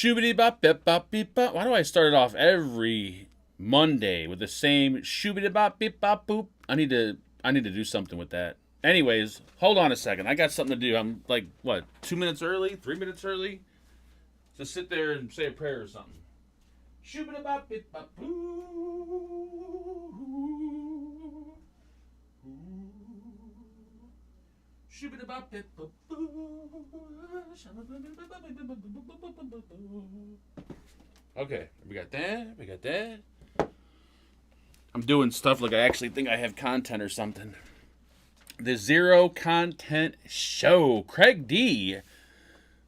Shoobity bop bip bop beep bop. Why do I start it off every Monday with the same shoobity bop beep bop boop? I need to do something with that. Anyways, hold on a second. I got something to do. I'm like, what, 2 minutes early? 3 minutes early? Just sit there and say a prayer or something. Shoobity bop beep bop boo. Shoobity bop beep bop boo. Okay, we got that. We got that. I'm doing stuff like I actually think I have content or something. The Zero Content Show. Craig D.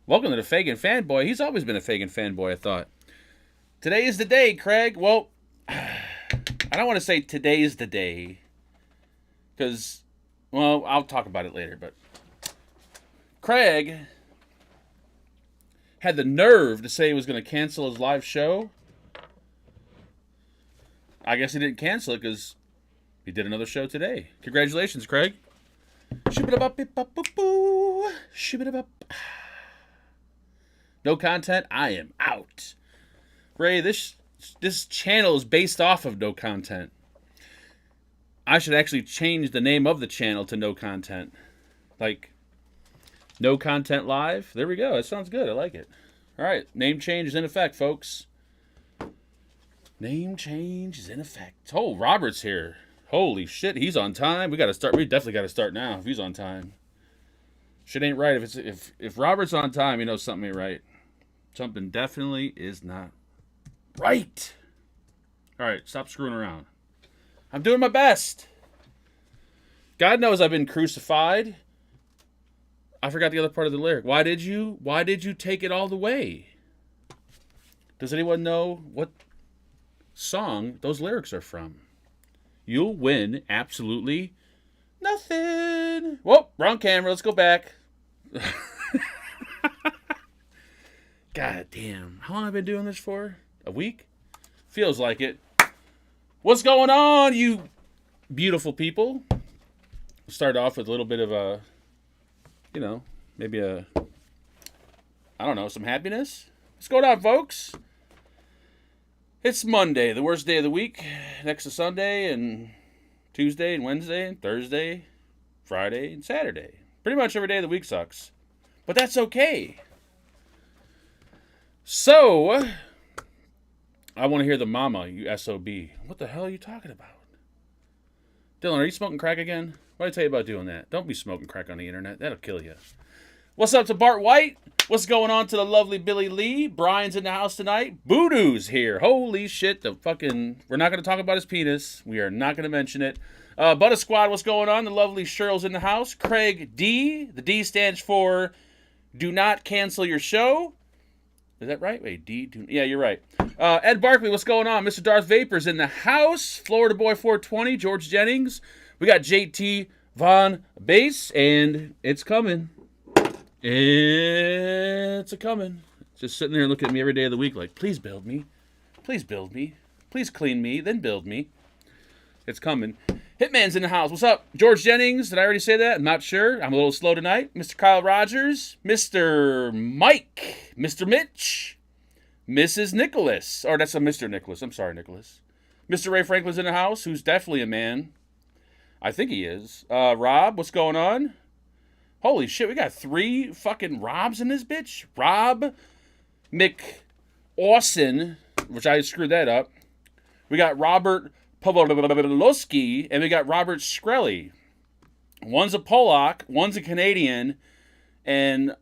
Welcome to the Fagan Fanboy. He's always been a Fagan Fanboy, I thought. Today is the day, Craig. Well, I don't want to say today is the day. Because, well, I'll talk about it later. But Craig had the nerve to say he was going to cancel his live show. I guess he didn't cancel it because he did another show today. Congratulations, Craig. No content? I am out. Ray, this channel is based off of no content. I should actually change the name of the channel to no content. Like, no content live? There we go. That sounds good. I like it. All right. Name change is in effect, folks. Name change is in effect. Oh, Robert's here. Holy shit, he's on time. We gotta start. We definitely gotta start now if he's on time. Shit ain't right. If Robert's on time, you know something ain't right. Something definitely is not right. All right, stop screwing around. I'm doing my best. God knows I've been crucified. I forgot the other part of the lyric. Why did you take it all the way? Does anyone know what song those lyrics are from? You'll win absolutely nothing. Whoa, wrong camera. Let's go back. God damn. How long have I been doing this for? A week? Feels like it. What's going on, you beautiful people? We'll start off with a little bit of a, maybe I don't know, some happiness. What's going on, folks? It's Monday, the worst day of the week, next to Sunday and Tuesday and Wednesday and Thursday, Friday and Saturday. Pretty much every day of the week sucks. But that's okay. So, I want to hear the mama, you SOB. What the hell are you talking about? Dylan, are you smoking crack again? What did I tell you about doing that? Don't be smoking crack on the internet. That'll kill you. What's up to Bart White? What's going on to the lovely Billy Lee? Brian's in the house tonight. Voodoo's here. Holy shit. We're not going to talk about his penis. We are not going to mention it. Butter Squad, what's going on? The lovely Cheryl's in the house. Craig D. The D stands for Do Not Cancel Your Show. Is that right? Wait, D. Yeah, you're right. Ed Barkley, what's going on? Mr. Darth Vapor's in the house. Florida Boy 420. George Jennings. We got JT Von Bass, and it's coming. It's a-coming. Just sitting there looking at me every day of the week like, please build me. Please build me. Please clean me, then build me. It's coming. Hitman's in the house. What's up? George Jennings, did I already say that? I'm not sure. I'm a little slow tonight. Mr. Kyle Rogers. Mr. Mike. Mr. Mitch. Mrs. Nicholas. Or that's a Mr. Nicholas. I'm sorry, Nicholas. Mr. Ray Franklin's in the house, who's definitely a man. I think he is. Rob, what's going on? Holy shit, we got 3 fucking Robs in this bitch. Rob McAwson, which I screwed that up. We got Robert Pawlowski, and we got Robert Shkreli. One's a Polak, one's a Canadian, and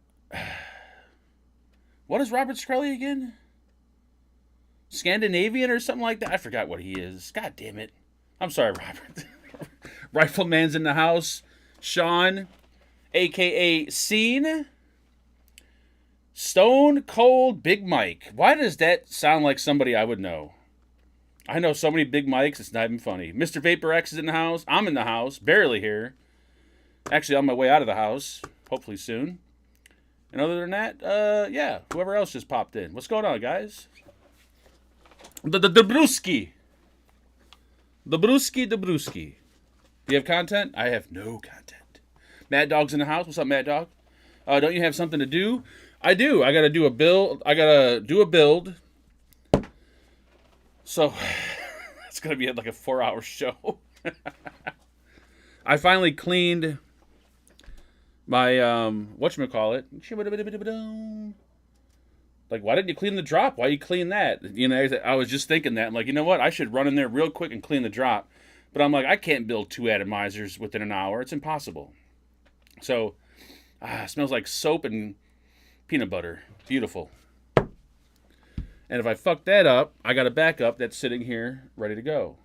what is Robert Shkreli again? Scandinavian or something like that? I forgot what he is. God damn it. I'm sorry, Robert. Rifleman's in the house. Sean, a.k.a. Scene. Stone Cold Big Mike. Why does that sound like somebody I would know? I know so many Big Mikes, it's not even funny. Mr. Vapor X is in the house. I'm in the house. Barely here. Actually, on my way out of the house. Hopefully soon. And other than that, yeah. Whoever else just popped in. What's going on, guys? The Brewski. The Brewski. Do you have content? I have no content. Mad Dog's in the house. What's up, Mad Dog? Don't you have something to do? I do. I got to do a build. So it's going to be like a 4-hour show. I finally cleaned my, whatchamacallit. Like, why didn't you clean the drop? Why you clean that? You know, I was just thinking that. I'm like, you know what? I should run in there real quick and clean the drop. But I'm like, I can't build 2 atomizers within an hour. It's impossible. So, it smells like soap and peanut butter. Beautiful. And if I fuck that up, I got a backup that's sitting here ready to go.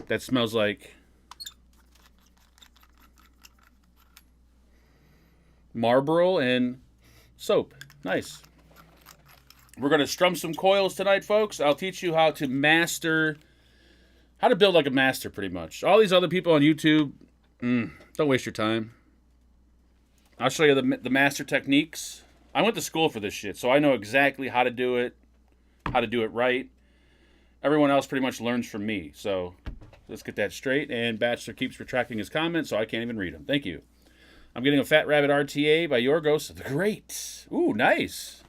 That smells like Marlboro and soap. Nice. We're going to strum some coils tonight, folks. I'll teach you how to build like a master, pretty much. All these other people on YouTube, don't waste your time. I'll show you the master techniques. I went to school for this shit, so I know exactly how to do it right. Everyone else pretty much learns from me, so let's get that straight. And Bachelor keeps retracting his comments, so I can't even read them. Thank you. I'm getting a Fat Rabbit RTA by Yorgos the Great. Ooh, nice.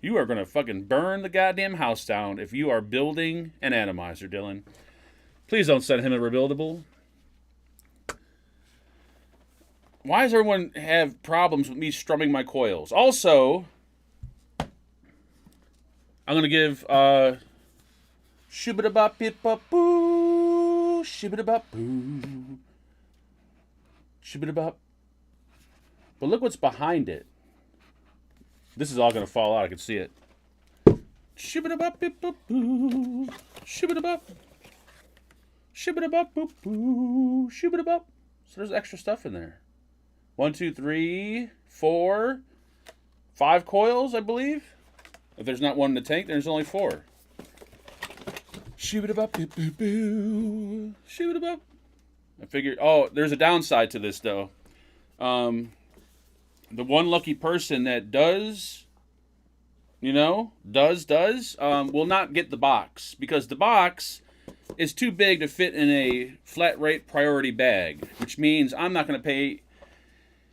You are going to fucking burn the goddamn house down if you are building an atomizer, Dylan. Please don't send him a rebuildable. Why does everyone have problems with me strumming my coils? Also, I'm going to give shibba-da-bop-bip-bop-boo, shibba-da-bop-boo, shibba-da-bop. But look what's behind it. This is all going to fall out. I can see it. Shibba-da-bop-bip-bop-boo, shibba-da-bop, shibba-da-bop-boo-boo, shibba-da-bop. So there's extra stuff in there. 1, 2, 3, 4, 5 coils, I believe. If there's not one in the tank, there's only 4. Shibba-da-bop-boo-boo, shibba-da-bop. I figured, there's a downside to this, though. The one lucky person that does will not get the box. Because the box is too big to fit in a flat rate priority bag. Which means I'm not going to pay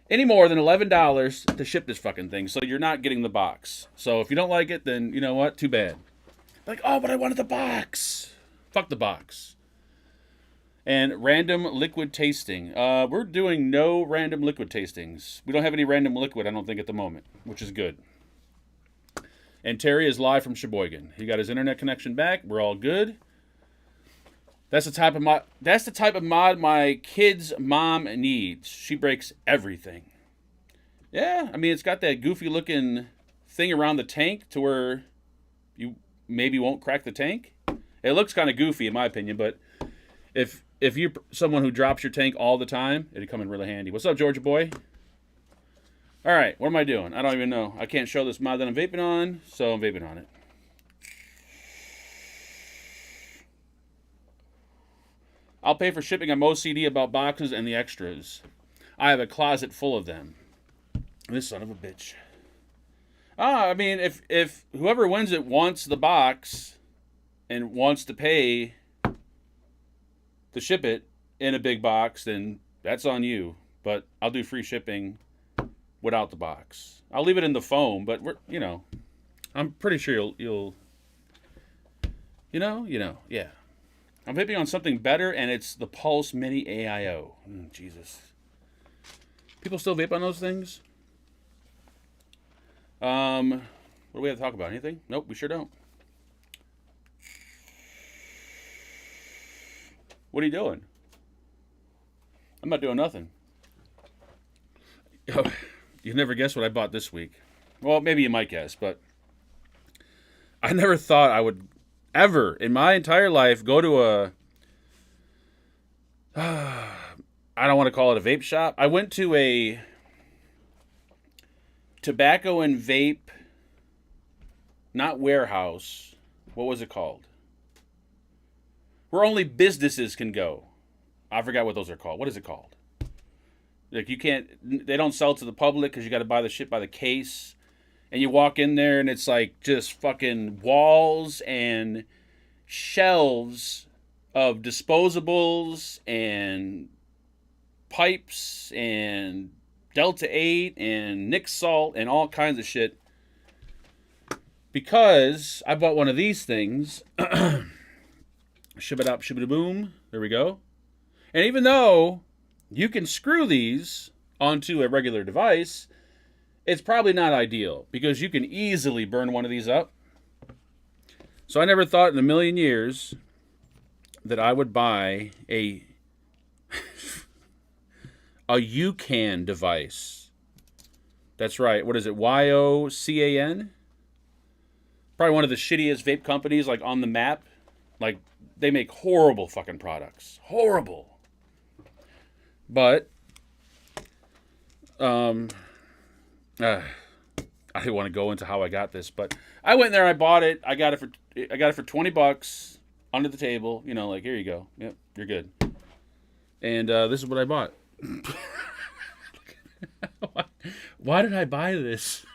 any more than $11 to ship this fucking thing. So you're not getting the box. So if you don't like it, then you know what? Too bad. Like, but I wanted the box. Fuck the box. And random liquid tasting. We're doing no random liquid tastings. We don't have any random liquid, I don't think, at the moment, which is good. And Terry is live from Sheboygan. He got his internet connection back. We're all good. That's the type of mod my kid's mom needs. She breaks everything. Yeah, I mean, it's got that goofy looking thing around the tank to where you maybe won't crack the tank. It looks kind of goofy in my opinion, but if you're someone who drops your tank all the time, it'd come in really handy. What's up, Georgia boy? All right, what am I doing? I don't even know. I can't show this mod that I'm vaping on, so I'm vaping on it. I'll pay for shipping. I'm OCD about boxes and the extras. I have a closet full of them. This son of a bitch. I mean, if whoever wins it wants the box and wants to pay to ship it in a big box, then that's on you. But I'll do free shipping without the box. I'll leave it in the foam, but I'm pretty sure you'll yeah. I'm vaping on something better, and it's the Pulse Mini AIO. Jesus. People still vape on those things? What do we have to talk about? Anything? Nope, we sure don't. What are you doing? I'm not doing nothing. You never guess what I bought this week. Well, maybe you might guess, but I never thought I would ever in my entire life go to I don't want to call it a vape shop. I went to a tobacco and vape, not warehouse. What was it called? Where only businesses can go. I forgot what those are called. What is it called? Like they don't sell to the public because you got to buy the shit by the case. And you walk in there and it's like just fucking walls and shelves of disposables and pipes and Delta 8 and Nick Salt and all kinds of shit. Because I bought one of these things. Shibba-dop, shibba-da-boom. There we go. And even though you can screw these onto a regular device, it's probably not ideal because you can easily burn one of these up. So I never thought in a million years that I would buy a UCAN device. That's right. What is it? YOCAN? Probably one of the shittiest vape companies like on the map. Like, they make horrible fucking products. Horrible. But I don't want to go into how I got this, but I went there, I bought it. I got it for $20 under the table. You know, like, here you go. Yep, you're good. And this is what I bought. Why did I buy this?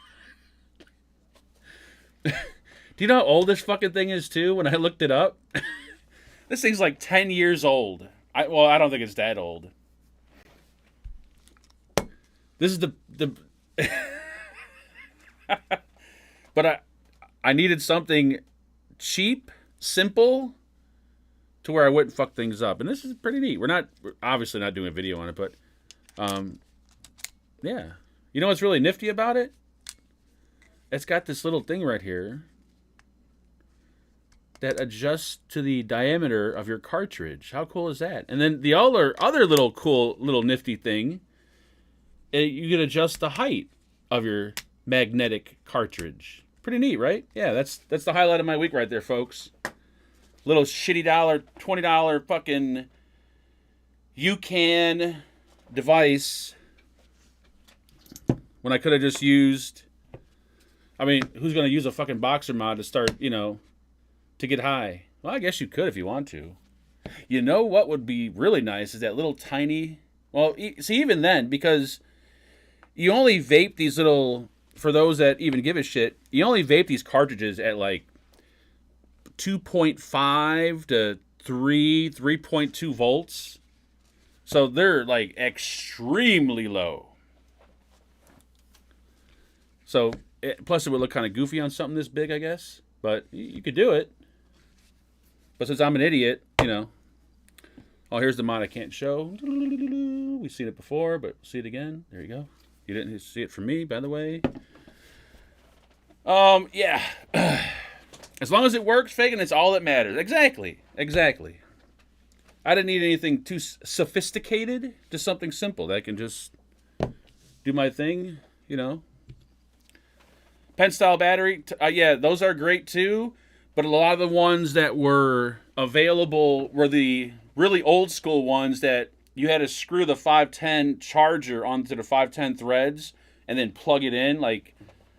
Do you know how old this fucking thing is, too, when I looked it up? This thing's like 10 years old. I don't think it's that old. This is the but I needed something cheap, simple, to where I wouldn't fuck things up. And this is pretty neat. We're obviously not doing a video on it, but yeah. You know what's really nifty about it? It's got this little thing right here that adjusts to the diameter of your cartridge. How cool is that? And then the other little cool little nifty thing, you can adjust the height of your magnetic cartridge. Pretty neat, right? Yeah, that's the highlight of my week right there, folks. Little shitty $20 fucking UCAN device when I could have just used... I mean, who's going to use a fucking boxer mod to start, to get high? Well, I guess you could if you want to. You know what would be really nice is that little tiny... Well, see, even then, because you only vape these little... For those that even give a shit, you only vape these cartridges at like 2.5 to 3.2 volts. So they're like extremely low. So... Plus, it would look kind of goofy on something this big, I guess. But you could do it. But since I'm an idiot, Oh, here's the mod I can't show. We've seen it before, but see it again. There you go. You didn't see it from me, by the way. Yeah. As long as it works, Fagan, it's all that matters. Exactly. I didn't need anything too sophisticated. Just something simple that I can just do my thing, Pen style battery, yeah, those are great too. But a lot of the ones that were available were the really old school ones that you had to screw the 510 charger onto the 510 threads and then plug it in. Like,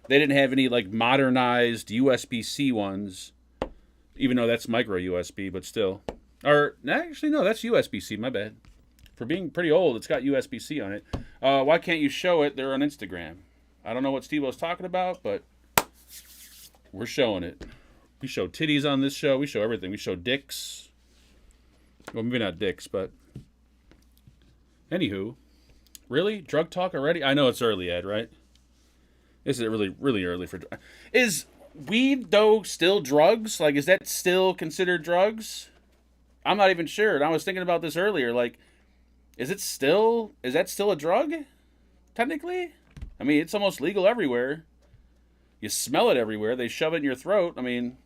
they didn't have any like modernized USB-C ones, even though that's micro USB, but still. Or actually, no, that's USB-C. My bad. For being pretty old, it's got USB-C on it. Why can't you show it? They're on Instagram. I don't know what Steve-O's talking about, but we're showing it. We show titties on this show. We show everything. We show dicks. Well, maybe not dicks, but... Anywho. Really? Drug talk already? I know it's early, Ed, right? This is really, really early for... Is weed, though, still drugs? Like, is that still considered drugs? I'm not even sure. And I was thinking about this earlier. Like, is that still a drug? Technically? I mean, it's almost legal everywhere. You smell it everywhere. They shove it in your throat. I mean,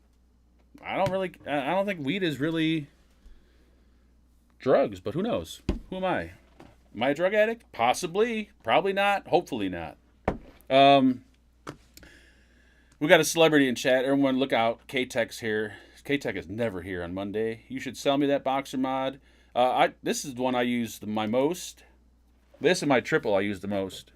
I don't think weed is really drugs, but who knows? Who am I? Am I a drug addict? Possibly. Probably not. Hopefully not. We got a celebrity in chat. Everyone look out. K-Tech's here. K-Tech is never here on Monday. You should sell me that boxer mod. This is the one I use my most. This and my triple I use the most.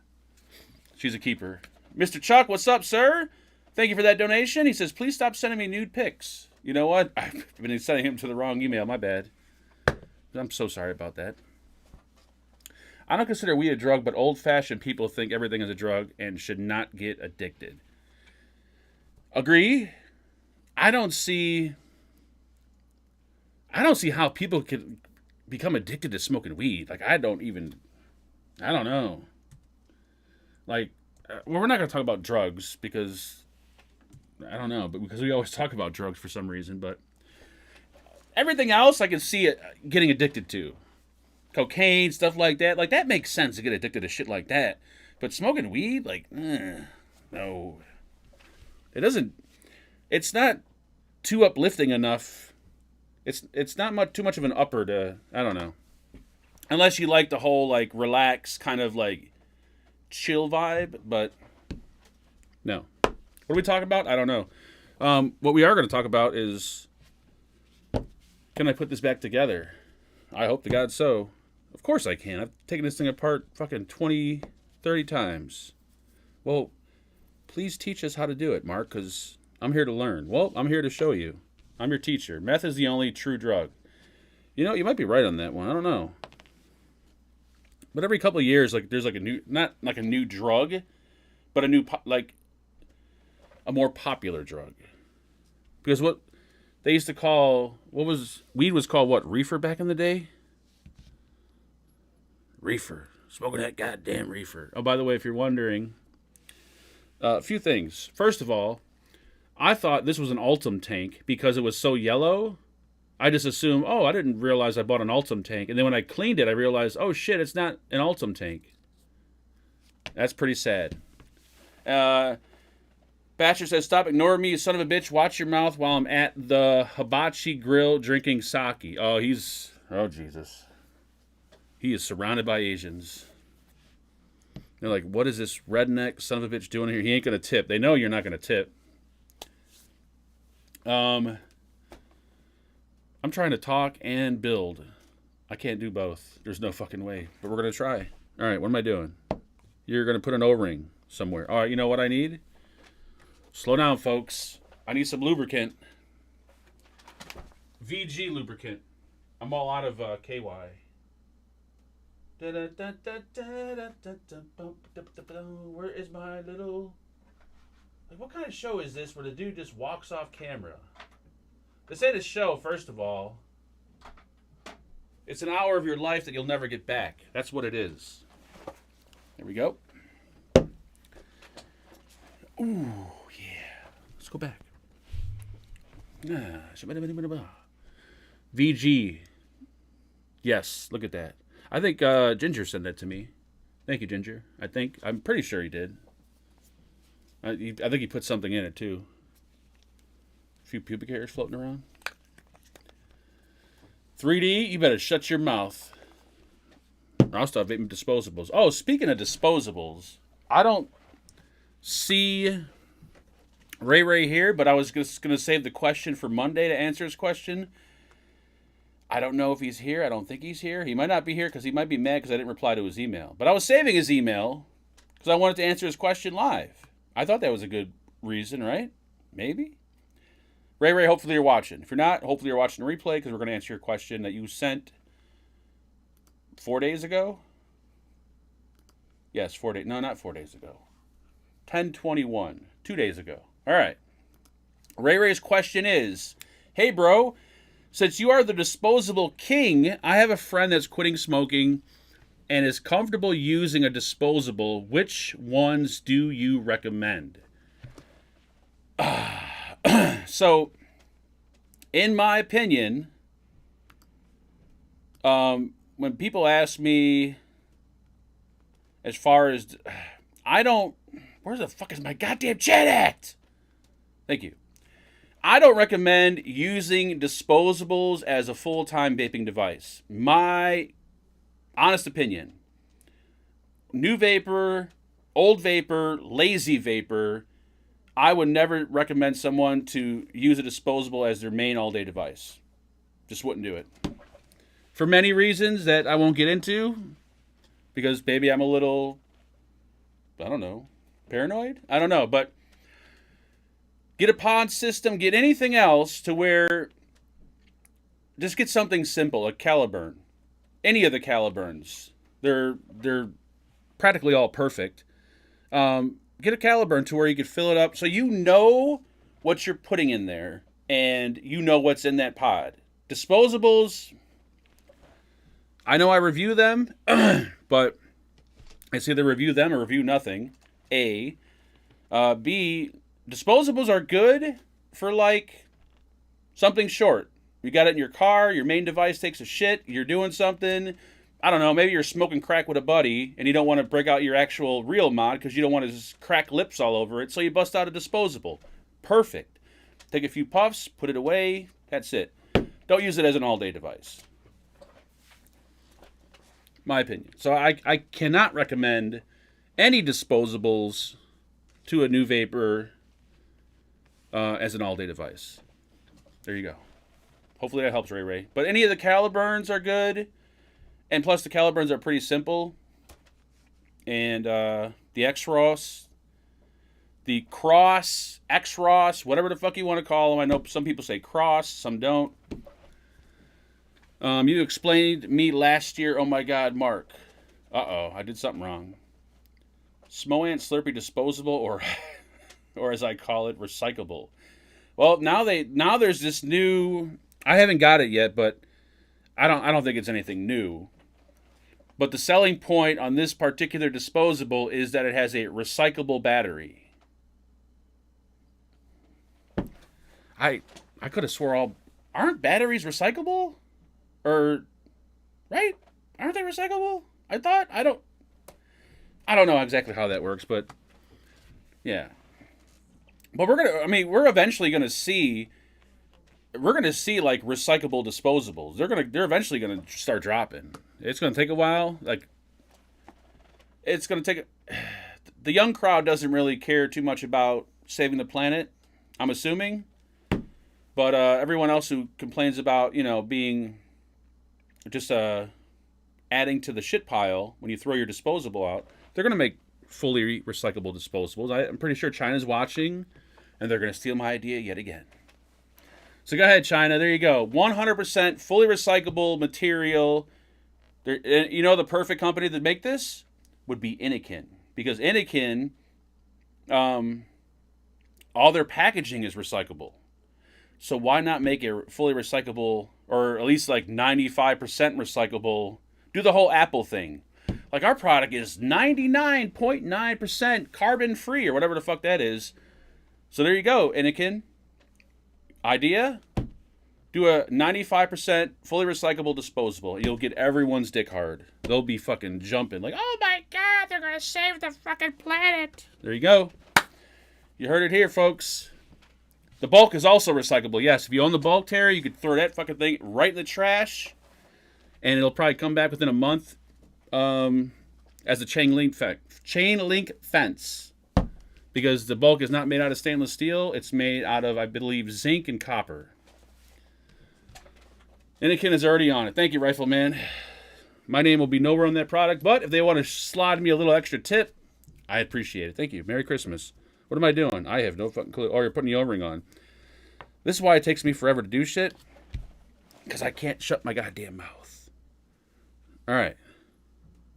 She's a keeper. Mr. Chuck, what's up, sir? Thank you for that donation. He says, please stop sending me nude pics. You know what? I've been sending him to the wrong email. My bad. I'm so sorry about that. I don't consider weed a drug, but old-fashioned people think everything is a drug and should not get addicted. Agree? I don't see how people can become addicted to smoking weed. Like, I don't know. Like, well, we're not going to talk about drugs because, I don't know, but because we always talk about drugs for some reason, but everything else I can see it getting addicted to. Cocaine, stuff like that. Like, that makes sense to get addicted to shit like that. But smoking weed, like, no. It doesn't, it's not too uplifting enough. It's not too much of an upper to, I don't know. Unless you like the whole, like, relax, kind of, like, chill vibe, but no. What are we talking about? I don't know. What we are going to talk about is, can I put this back together? I hope to God so. Of course I can. I've taken this thing apart fucking 20, 30 times. Well, please teach us how to do it, Mark, because I'm here to learn. Well, I'm here to show you. I'm your teacher. Meth is the only true drug. You know, you might be right on that one. I don't know. But every couple of years, like, there's like a new, not like a new drug, but a new, like, a more popular drug. Because what they used to call, weed was called what? Reefer back in the day? Reefer. Smoking that goddamn reefer. Oh, by the way, if you're wondering, a few things. First of all, I thought this was an Ultim tank because it was so yellow. I just assumed, oh, I didn't realize I bought an Ultim tank. And then when I cleaned it, I realized, oh, shit, it's not an Ultim tank. That's pretty sad. Batcher says, stop ignoring me, you son of a bitch. Watch your mouth while I'm at the hibachi grill drinking sake. Oh, Jesus. He is surrounded by Asians. They're like, what is this redneck son of a bitch doing here? He ain't going to tip. They know you're not going to tip. I'm trying to talk and build. I can't do both. There's no fucking way. But we're going to try. All right, what am I doing? You're going to put an O-ring somewhere. All right, you know what I need? Slow down, folks. I need some lubricant. VG lubricant. I'm all out of KY. Where is my little... Like, what kind of show is this where the dude just walks off camera? This ain't a show, first of all. It's an hour of your life that you'll never get back. That's what it is. There we go. Ooh, yeah. Let's go back. VG. Yes, look at that. I think Ginger sent that to me. Thank you, Ginger. I'm pretty sure he did. I think he put something in it, too. A few pubic hairs floating around. 3D, you better shut your mouth. I'll start vaping disposables. Oh, speaking of disposables, I don't see Ray here, but I was just going to save the question for Monday to answer his question. I don't know if he's here. I don't think he's here. He might not be here because he might be mad because I didn't reply to his email. But I was saving his email because I wanted to answer his question live. I thought that was a good reason, right? Maybe? Ray, hopefully you're watching. If you're not, hopefully you're watching the replay because we're going to answer your question that you sent 4 days ago. Yes, 4 days. No, not 4 days ago. 10/21. 2 days ago. All right. Ray's question is, hey, bro, since you are the disposable king, I have a friend that's quitting smoking and is comfortable using a disposable. Which ones do you recommend? So, in my opinion, when people ask me as far as, where the fuck is my goddamn chat at? Thank you. I don't recommend using disposables as a full-time vaping device. My honest opinion. New vapor, old vapor, lazy vapor, I would never recommend someone to use a disposable as their main all-day device. Just wouldn't do it. For many reasons that I won't get into. Because maybe I'm a little, I don't know, paranoid? I don't know, but get a pod system, get anything else to where, just get something simple, a Caliburn. Any of the Caliburns. They're practically all perfect. Get a Caliburn to where you can fill it up so you know what you're putting in there and you know what's in that pod. Disposables, I know I review them, but it's either review them or review nothing. A. B. Disposables are good for like something short. You got it in your car, your main device takes a shit, you're doing something. I don't know, maybe you're smoking crack with a buddy and you don't want to break out your actual real mod because you don't want to crack lips all over it, so you bust out a disposable. Perfect. Take a few puffs, put it away, that's it. Don't use it as an all-day device. My opinion. So I cannot recommend any disposables to a new vapor as an all-day device. There you go. Hopefully that helps, Ray Ray. But any of the Caliburns are good. And plus the Caliburns are pretty simple. And the X-Ross, the Cross, X-Ross, whatever the fuck you want to call them. I know some people say Cross, some don't. You explained me last year. Oh my God, Mark. Uh-oh, I did something wrong. Smoant Slurpee disposable, or as I call it, recyclable. Well, now there's this new. I haven't got it yet, but I don't think it's anything new. But the selling point on this particular disposable is that it has a recyclable battery. I could have swore aren't batteries recyclable? Or right? Aren't they recyclable? I thought. I don't know exactly how that works, but yeah. But we're eventually gonna see like recyclable disposables. They're eventually gonna start dropping. It's gonna take a while. Like it's gonna take the young crowd doesn't really care too much about saving the planet, I'm assuming. But everyone else who complains about, being just adding to the shit pile when you throw your disposable out, they're gonna make fully recyclable disposables. I'm pretty sure China's watching, and they're going to steal my idea yet again. So go ahead, China. There you go. 100% fully recyclable material. The perfect company that make this would be Inokin. Because Inokin, all their packaging is recyclable. So why not make it fully recyclable, or at least like 95% recyclable? Do the whole Apple thing. Like our product is 99.9% carbon free or whatever the fuck that is. So there you go, Inokin. Idea? Do a 95% fully recyclable disposable. You'll get everyone's dick hard. They'll be fucking jumping like, oh my God, they're going to save the fucking planet. There you go. You heard it here, folks. The bulk is also recyclable. Yes, if you own the bulk, Terry, you could throw that fucking thing right in the trash. And it'll probably come back within a month. As a chain link fence, because the bulk is not made out of stainless steel. It's made out of, I believe, zinc and copper. Inokin is already on it. Thank you, Rifleman. My name will be nowhere on that product, but if they want to slide me a little extra tip, I appreciate it. Thank you. Merry Christmas. What am I doing? I have no fucking clue. Oh, you're putting the O-ring on. This is why it takes me forever to do shit, because I can't shut my goddamn mouth. All right.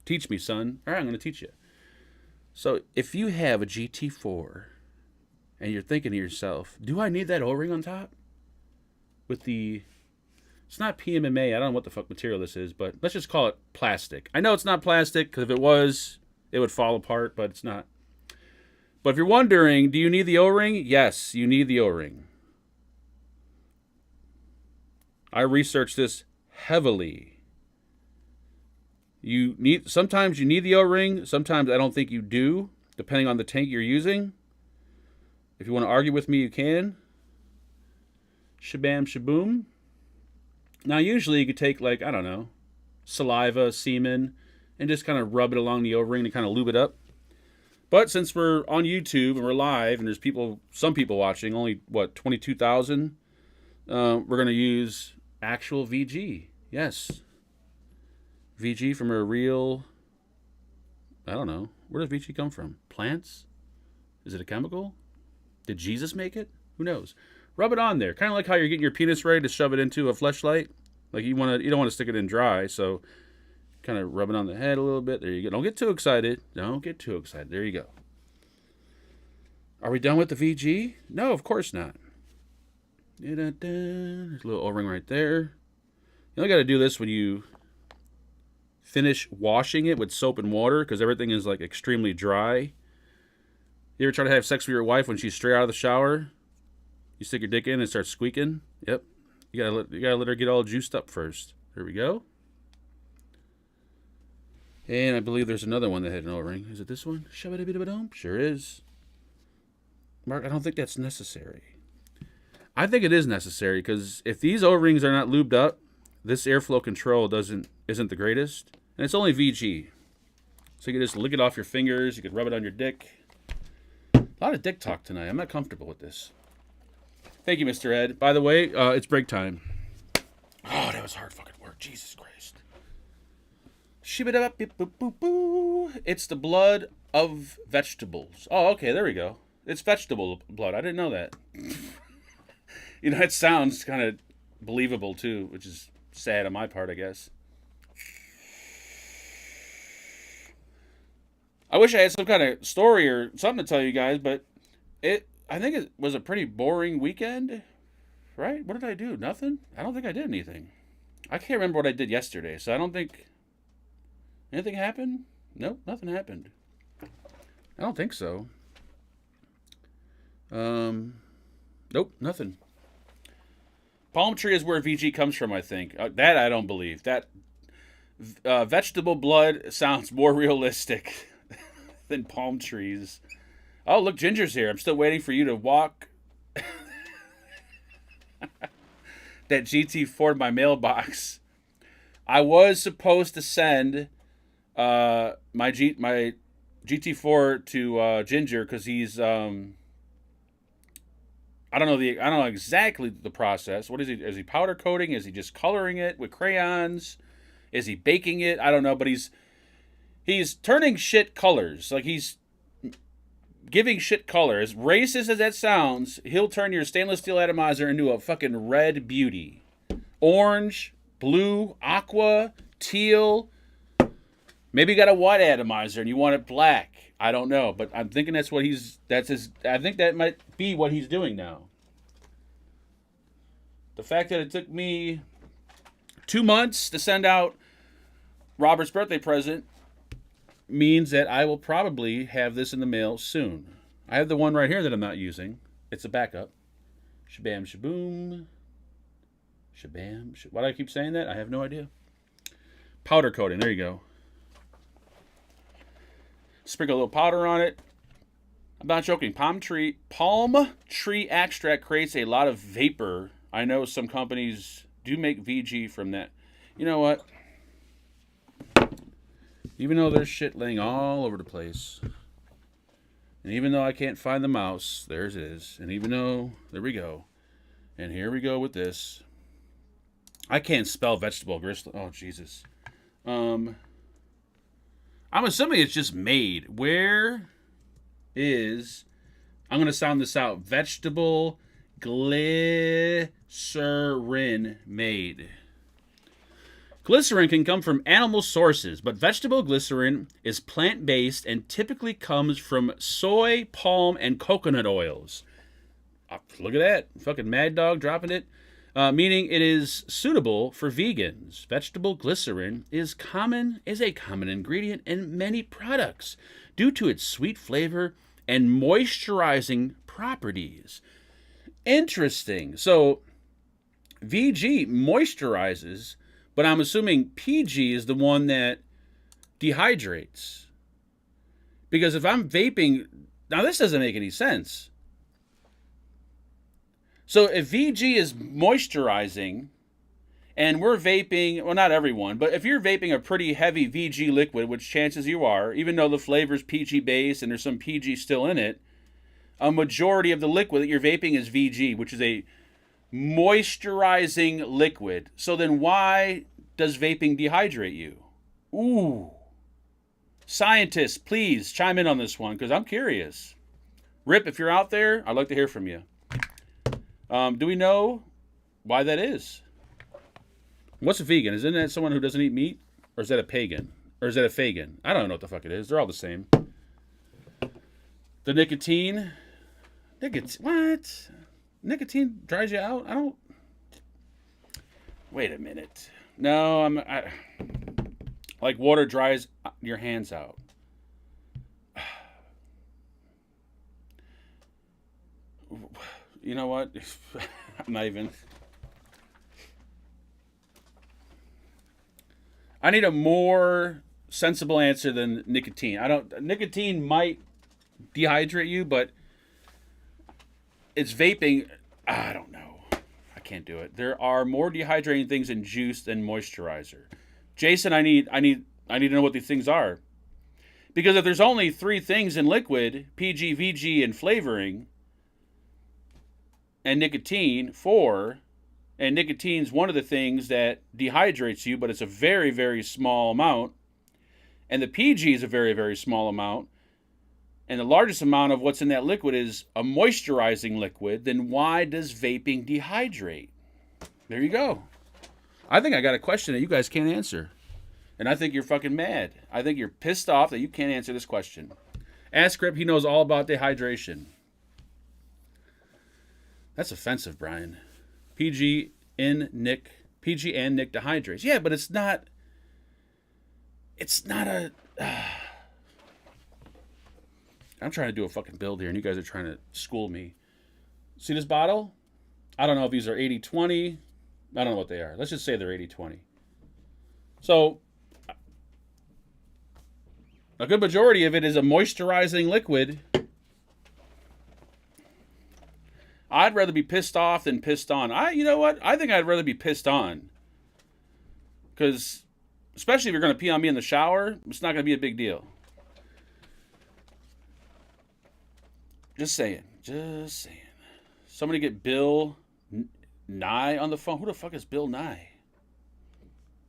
Teach me, son. All right, I'm going to teach you. So if you have a GT4 and you're thinking to yourself, do I need that O-ring on top? With it's not PMMA. I don't know what the fuck material this is, but let's just call it plastic. I know it's not plastic because if it was, it would fall apart, but it's not. But if you're wondering, do you need the O-ring? Yes, you need the O-ring. I researched this heavily. Sometimes you need the O-ring. Sometimes I don't think you do, depending on the tank you're using. If you want to argue with me, you can. Shabam shaboom. Now, usually you could take, like, I don't know, saliva, semen, and just kind of rub it along the O-ring to kind of lube it up. But since we're on YouTube and we're live, and there's some people watching, only, 22,000, we're going to use actual VG. Yes. VG from a real, I don't know. Where does VG come from? Plants? Is it a chemical? Did Jesus make it? Who knows? Rub it on there. Kind of like how you're getting your penis ready to shove it into a fleshlight. Like you don't want to stick it in dry, so kind of rub it on the head a little bit. There you go. Don't get too excited. Don't get too excited. There you go. Are we done with the VG? No, of course not. There's a little O-ring right there. You only got to do this when you finish washing it with soap and water because everything is like extremely dry. You ever try to have sex with your wife when she's straight out of the shower? You stick your dick in and it starts squeaking? Yep. You gotta let her get all juiced up first. Here we go. And I believe there's another one that had an O-ring. Is it this one? Sure is. Mark, I don't think that's necessary. I think it is necessary because if these O-rings are not lubed up, this airflow control isn't the greatest. And it's only VG. So you can just lick it off your fingers. You can rub it on your dick. A lot of dick talk tonight. I'm not comfortable with this. Thank you, Mr. Ed. By the way, it's break time. Oh, that was hard fucking work. Jesus Christ. It's the blood of vegetables. Oh, okay, there we go. It's vegetable blood. I didn't know that. You know, it sounds kind of believable, too, which is sad on my part, I guess. I wish I had some kind of story or something to tell you guys, but I think it was a pretty boring weekend, right? What did I do? Nothing? I don't think I did anything. I can't remember what I did yesterday, so I don't think anything happened. Nope, nothing happened. I don't think so. Nope, nothing. Palm tree is where VG comes from, I think. That I don't believe. That vegetable blood sounds more realistic than palm trees. Oh, look, Ginger's here. I'm still waiting for you to walk that GT4 to my mailbox. I was supposed to send my GT4 to Ginger because he's I don't know exactly the process. What is he? Is he powder coating? Is he just coloring it with crayons? Is he baking it? I don't know, but he's turning shit colors. Like he's giving shit color. As racist as that sounds, he'll turn your stainless steel atomizer into a fucking red beauty. Orange, blue, aqua, teal. Maybe you got a white atomizer and you want it black. I don't know, but I'm thinking I think that might be what he's doing now. The fact that it took me 2 months to send out Robert's birthday present means that I will probably have this in the mail soon. I have the one right here that I'm not using. It's a backup. Shabam, shaboom. Shabam. Why do I keep saying that? I have no idea. Powder coating. There you go. Sprinkle a little powder on it. I'm not joking. Palm tree extract creates a lot of vapor. I know some companies do make VG from that. You know what? Even though there's shit laying all over the place, and even though I can't find the mouse, there it is. And even though, there we go. And here we go with this. I can't spell vegetable gristle. Oh, Jesus. I'm assuming it's just made. Where is... I'm going to sound this out. Vegetable glycerin made. Glycerin can come from animal sources, but vegetable glycerin is plant-based and typically comes from soy, palm, and coconut oils. Look at that. Fucking Mad Dog dropping it. Meaning it is suitable for vegans. Vegetable glycerin is a common ingredient in many products due to its sweet flavor and moisturizing properties. Interesting. So VG moisturizes, but I'm assuming PG is the one that dehydrates. Because if I'm vaping, now this doesn't make any sense. So if VG is moisturizing and we're vaping, well, not everyone, but if you're vaping a pretty heavy VG liquid, which chances you are, even though the flavor's PG base and there's some PG still in it, a majority of the liquid that you're vaping is VG, which is a moisturizing liquid. So then why does vaping dehydrate you? Ooh. Scientists, please chime in on this one because I'm curious. Rip, if you're out there, I'd like to hear from you. Do we know why that is? What's a vegan? Isn't that someone who doesn't eat meat? Or is that a pagan? Or is that a Fagan? I don't know what the fuck it is. They're all the same. The nicotine. What? Nicotine dries you out? I don't... Wait a minute. No, like water dries your hands out. You know what? I'm not even. I need a more sensible answer than nicotine. Nicotine might dehydrate you, but it's vaping. I don't know. I can't do it. There are more dehydrating things in juice than moisturizer. Jason, I need to know what these things are. Because if there's only 3 things in liquid, PG, VG, and flavoring, and nicotine, 4, and nicotine's one of the things that dehydrates you, but it's a very, very small amount, and the PG is a very, very small amount, and the largest amount of what's in that liquid is a moisturizing liquid, then why does vaping dehydrate? There you go. I think I got a question that you guys can't answer. And I think you're fucking mad. I think you're pissed off that you can't answer this question. Ask Rip, he knows all about dehydration. That's offensive, Brian. PG and Nick dehydrates. Yeah, but it's not a... I'm trying to do a fucking build here, and you guys are trying to school me. See this bottle? I don't know if these are 80-20. I don't know what they are. Let's just say they're 80-20. So... a good majority of it is a moisturizing liquid. I'd rather be pissed off than pissed on. You know what? I think I'd rather be pissed on. Because, especially if you're going to pee on me in the shower, it's not going to be a big deal. Just saying. Just saying. Somebody get Bill Nye on the phone. Who the fuck is Bill Nye?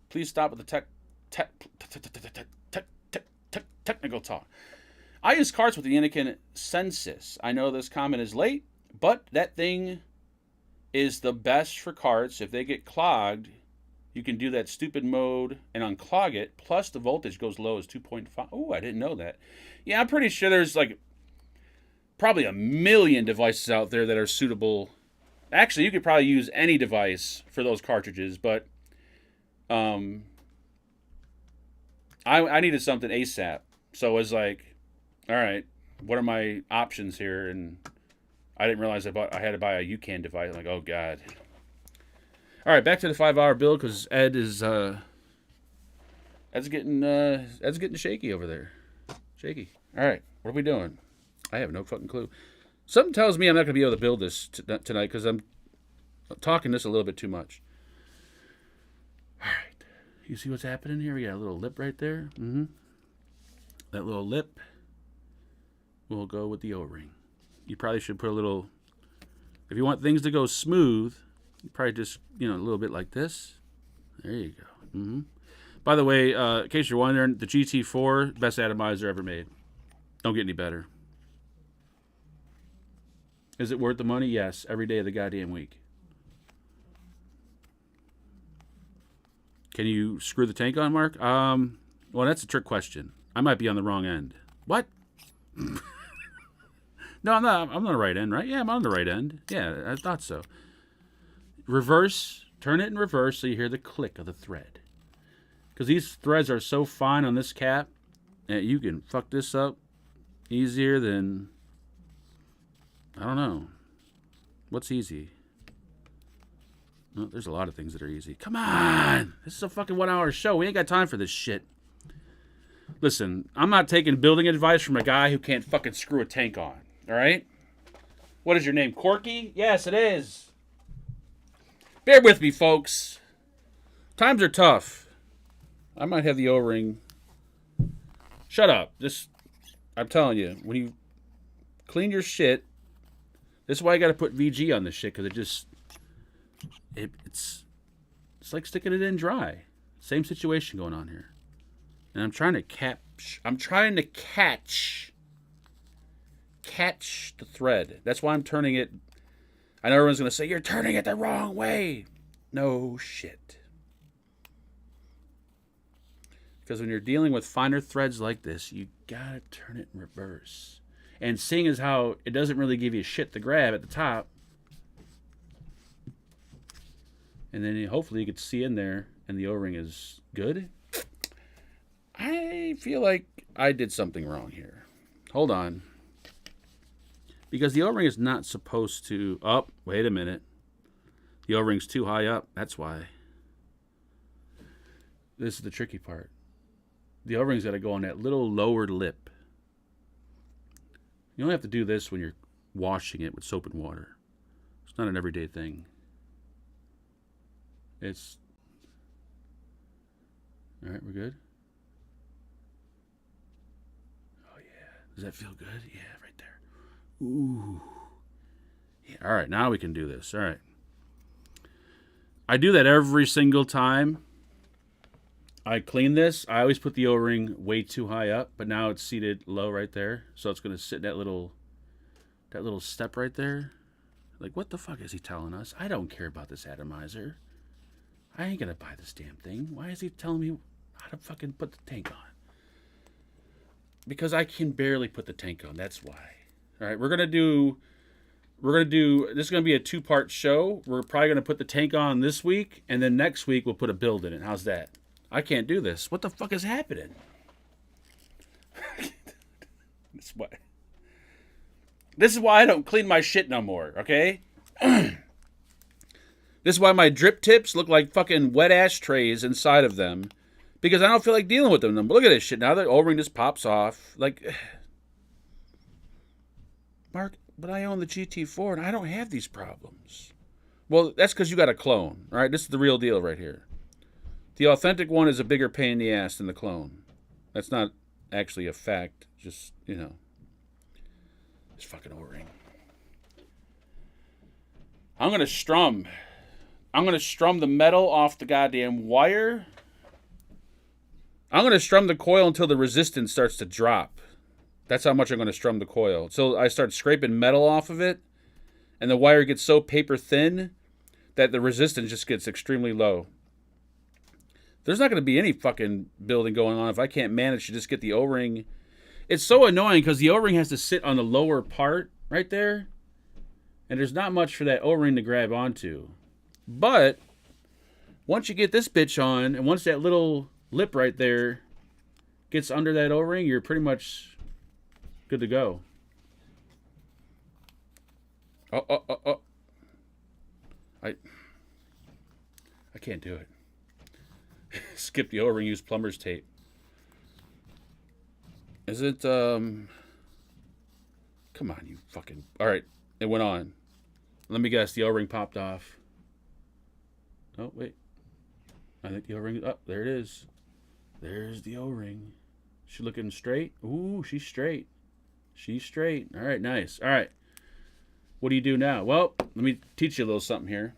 Please stop with the technical talk. I use carts with the Anakin Sensus. I know this comment is late, but that thing is the best for carts. If they get clogged, you can do that stupid mode and unclog it. Plus, the voltage goes low as 2.5. Oh, I didn't know that. Yeah, I'm pretty sure there's like probably a million devices out there that are suitable. Actually, you could probably use any device for those cartridges, but I needed something ASAP. So I was like, all right, what are my options here? And I didn't realize I had to buy a UCAN device. I'm like, oh, God. All right, back to the 5-hour build because Ed's getting shaky over there. Shaky. All right, what are we doing? I have no fucking clue. Something tells me I'm not going to be able to build this tonight because I'm talking this a little bit too much. All right. You see what's happening here? We got a little lip right there. Mm-hmm. That little lip will go with the O-ring. You probably should put a little... If you want things to go smooth, you probably just, a little bit like this. There you go. Mm-hmm. By the way, in case you're wondering, the GT4, best atomizer ever made. Don't get any better. Is it worth the money? Yes. Every day of the goddamn week. Can you screw the tank on, Mark? Well, that's a trick question. I might be on the wrong end. What? No, I'm not. I'm on the right end, right? Yeah, I'm on the right end. Yeah, I thought so. Reverse. Turn it in reverse so you hear the click of the thread. Because these threads are so fine on this cap that you can fuck this up easier than... I don't know. What's easy? Well, there's a lot of things that are easy. Come on! This is a fucking 1-hour show. We ain't got time for this shit. Listen, I'm not taking building advice from a guy who can't fucking screw a tank on. Alright? What is your name? Corky? Yes, it is. Bear with me, folks. Times are tough. I might have the O-ring. Shut up. I'm telling you, when you clean your shit, this is why I got to put VG on this shit, because it's like sticking it in dry. Same situation going on here. And I'm trying to catch the thread. That's why I'm turning it. I know everyone's going to say, you're turning it the wrong way. No shit. Because when you're dealing with finer threads like this, you got to turn it in reverse. And seeing as how it doesn't really give you shit to grab at the top, and then hopefully you can see in there and the O-ring is good. I feel like I did something wrong here. Hold on. Because the O-ring is not supposed to... Oh, wait a minute. The O-ring's too high up. That's why. This is the tricky part. The O-ring's got to go on that little lower lip. You only have to do this when you're washing it with soap and water. It's not an everyday thing. It's... All right, we're good? Oh, yeah. Does that feel good? Yeah, right there. Ooh. Yeah, all right, now we can do this. All right. I do that every single time I clean this. I always put the O-ring way too high up, but now it's seated low right there. So it's going to sit in that little step right there. Like, what the fuck is he telling us? I don't care about this atomizer. I ain't going to buy this damn thing. Why is he telling me how to fucking put the tank on? Because I can barely put the tank on. That's why. All right, this is going to be a 2-part show. We're probably going to put the tank on this week, and then next week we'll put a build in it. How's that? I can't do this. What the fuck is happening? This is why I don't clean my shit no more, okay? This is why my drip tips look like fucking wet ashtrays inside of them. Because I don't feel like dealing with them. But look at this shit. Now the O-ring just pops off. Like, Mark, but I own the GT4 and I don't have these problems. Well, that's because you got a clone, all right? This is the real deal right here. The authentic one is a bigger pain in the ass than the clone. That's not actually a fact. Just, you know. This fucking O-ring. I'm going to strum the metal off the goddamn wire. I'm going to strum the coil until the resistance starts to drop. That's how much I'm going to strum the coil. So I start scraping metal off of it, and the wire gets so paper thin that the resistance just gets extremely low. There's not going to be any fucking building going on if I can't manage to just get the O-ring. It's so annoying because the O-ring has to sit on the lower part right there, and there's not much for that O-ring to grab onto. But once you get this bitch on, and once that little lip right there gets under that O-ring, you're pretty much good to go. Oh. I can't do it. Skip the O-ring, use plumber's tape. Is it, come on, you fucking... All right, it went on. Let me guess, the O-ring popped off. Oh, wait. I think the O-ring... Oh, there it is. There's the O-ring. She looking straight? Ooh, she's straight. She's straight. All right, nice. All right. What do you do now? Well, let me teach you a little something here.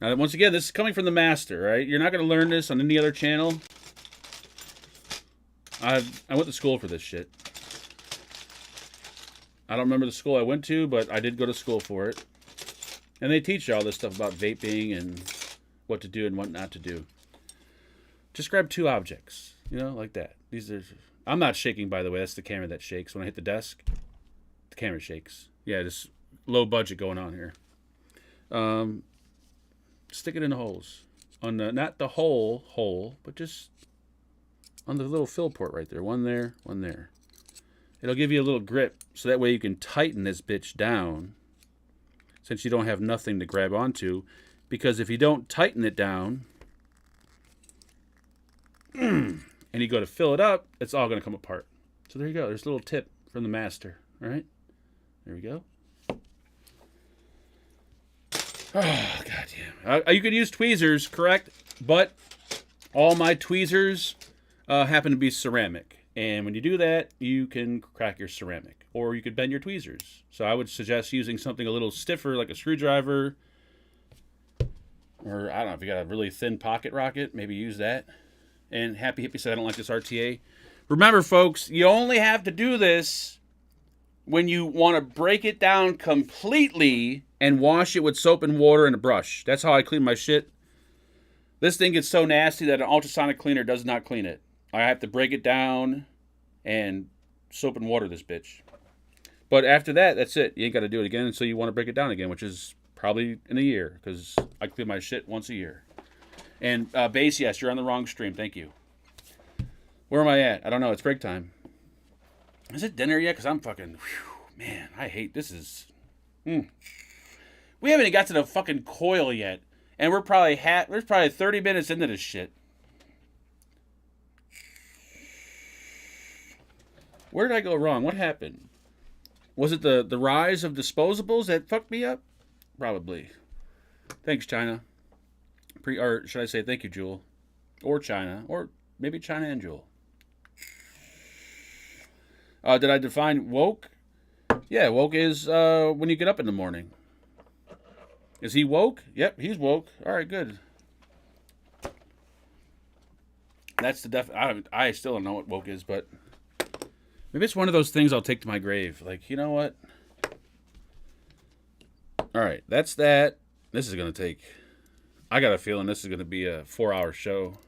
Now, once again, this is coming from the master, right? You're not going to learn this on any other channel. I went to school for this shit. I don't remember the school I went to, but I did go to school for it. And they teach you all this stuff about vaping and what to do and what not to do. Just grab 2 objects, you know, like that. These are... I'm not shaking, by the way. That's the camera that shakes. When I hit the desk, the camera shakes. Yeah, just low budget going on here. Stick it in the holes. On the, not the whole hole, but just on the little fill port right there. One there, one there. It'll give you a little grip, so that way you can tighten this bitch down, since you don't have nothing to grab onto. Because if you don't tighten it down, and you go to fill it up, it's all going to come apart. So there you go. There's a little tip from the master. All right? There we go. Oh, goddamn. You could use tweezers, correct? But all my tweezers happen to be ceramic. And when you do that, you can crack your ceramic. Or you could bend your tweezers. So I would suggest using something a little stiffer, like a screwdriver. Or, I don't know, if you got a really thin pocket rocket, maybe use that. And Happy Hippie said, I don't like this RTA. Remember, folks, you only have to do this when you want to break it down completely and wash it with soap and water and a brush. That's how I clean my shit. This thing gets so nasty that an ultrasonic cleaner does not clean it. I have to break it down and soap and water this bitch. But after that, that's it. You ain't got to do it again until you want to break it down again, which is probably in a year, because I clean my shit once a year. And Base, yes, you're on the wrong stream. Thank you. Where am I at? I don't know. It's break time. Is it dinner yet? Because I'm fucking... Whew. Man, I hate this. We haven't even got to the fucking coil yet, and we're probably 30 minutes into this shit. Where did I go wrong? What happened? Was it the rise of disposables that fucked me up? Probably. Thanks, China. Or should I say thank you, Jewel? Or China. Or maybe China and Jewel. Did I define woke? Yeah, woke is when you get up in the morning. Is he woke? Yep, he's woke. All right, good. That's the I still don't know what woke is, but maybe it's one of those things I'll take to my grave. Like, you know what? All right, that's that. This is going to take... I got a feeling this is going to be a 4-hour show.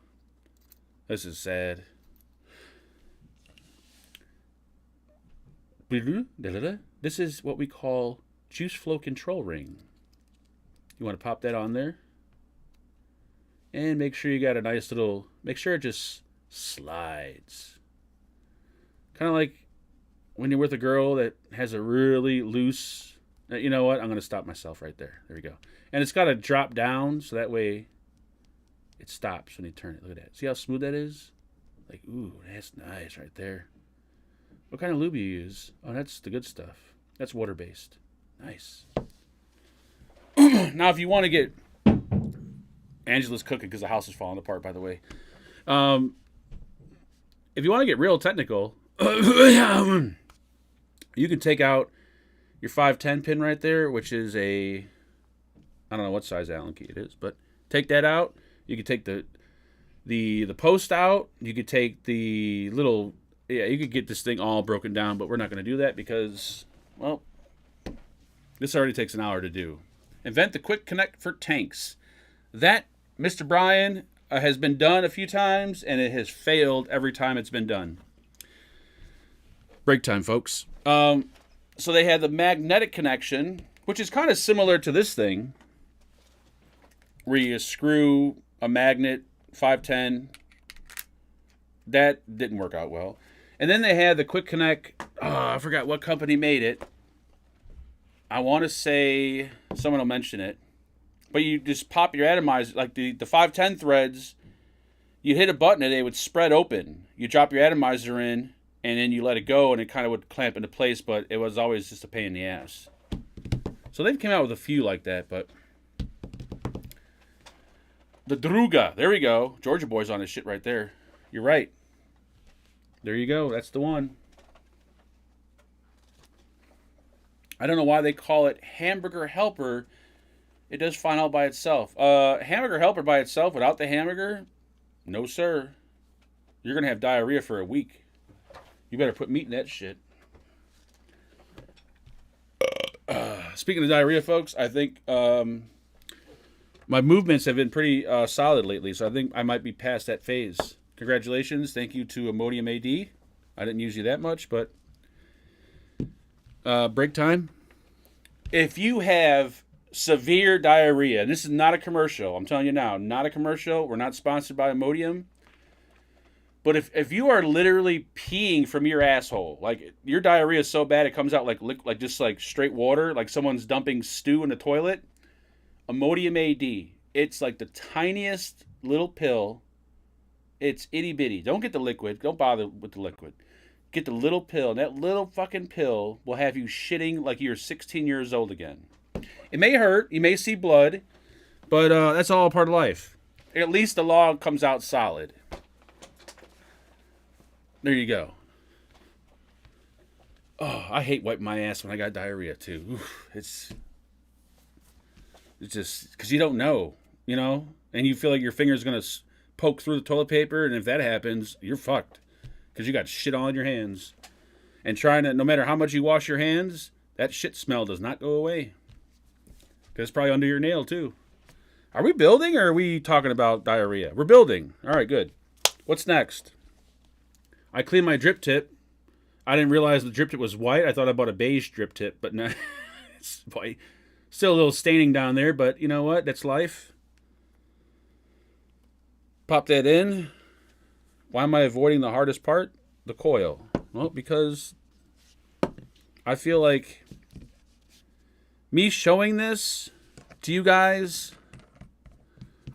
This is sad. This is what we call juice flow control ring. You want to pop that on there. And make sure you got a nice little... Make sure it just slides. Kind of like when you're with a girl that has a really loose... You know what? I'm going to stop myself right there. There we go. And it's got to drop down so that way it stops when you turn it. Look at that. See how smooth that is? Like, ooh, that's nice right there. What kind of lube you use? Oh, that's the good stuff. That's water-based. Nice. Now, if you want to get... Angela's cooking because the house is falling apart, by the way. If you want to get real technical, you can take out your 510 pin right there, which is a... I don't know what size Allen key it is, but take that out. You can take the post out. You could take the little... Yeah, you could get this thing all broken down, but we're not going to do that because, well, this already takes an hour to do. Invent the quick connect for tanks. That, Mr. Brian, has been done a few times, and it has failed every time it's been done. Break time, folks. So they had the magnetic connection, which is kind of similar to this thing, where you screw a magnet, 510. That didn't work out well. And then they had the quick connect. Oh, I forgot what company made it. I want to say someone will mention it. But you just pop your atomizer, like the 510 threads, you hit a button and they would spread open. You drop your atomizer in, and then you let it go, and it kind of would clamp into place, but it was always just a pain in the ass. So they've come out with a few like that, but... The Druga. There we go. Georgia Boy's on his shit right there. You're right. There you go. That's the one. I don't know why they call it Hamburger Helper. It does find out by itself. Hamburger Helper by itself without the hamburger? No, sir. You're going to have diarrhea for a week. You better put meat in that shit. Speaking of diarrhea, folks, I think my movements have been pretty solid lately, so I think I might be past that phase. Congratulations. Thank you to Imodium AD. I didn't use you that much, but break time. If you have severe diarrhea, and this is not a commercial, I'm telling you now, not a commercial. We're not sponsored by Imodium. But if you are literally peeing from your asshole, like your diarrhea is so bad it comes out like just like straight water, like someone's dumping stew in the toilet, Imodium AD. It's like the tiniest little pill. It's itty bitty. Don't get the liquid. Don't bother with the liquid. Get the little pill. And that little fucking pill will have you shitting like you're 16 years old again. It may hurt. You may see blood. But that's all part of life. At least the log comes out solid. There you go. Oh, I hate wiping my ass when I got diarrhea too. Oof, it's just because you don't know, you know? And you feel like your finger's going to poke through the toilet paper, and if that happens, you're fucked because you got shit all in your hands. And trying to, no matter how much you wash your hands, that shit smell does not go away because it's probably under your nail too. Are we building or are we talking about diarrhea? We're building. All right, good. What's next? I cleaned my drip tip. I didn't realize the drip tip was white. I thought I bought a beige drip tip, but no, it's white. Still a little staining down there, but you know what? That's life. Pop that in. Why am I avoiding the hardest part? The coil. Well, because I feel like me showing this to you guys,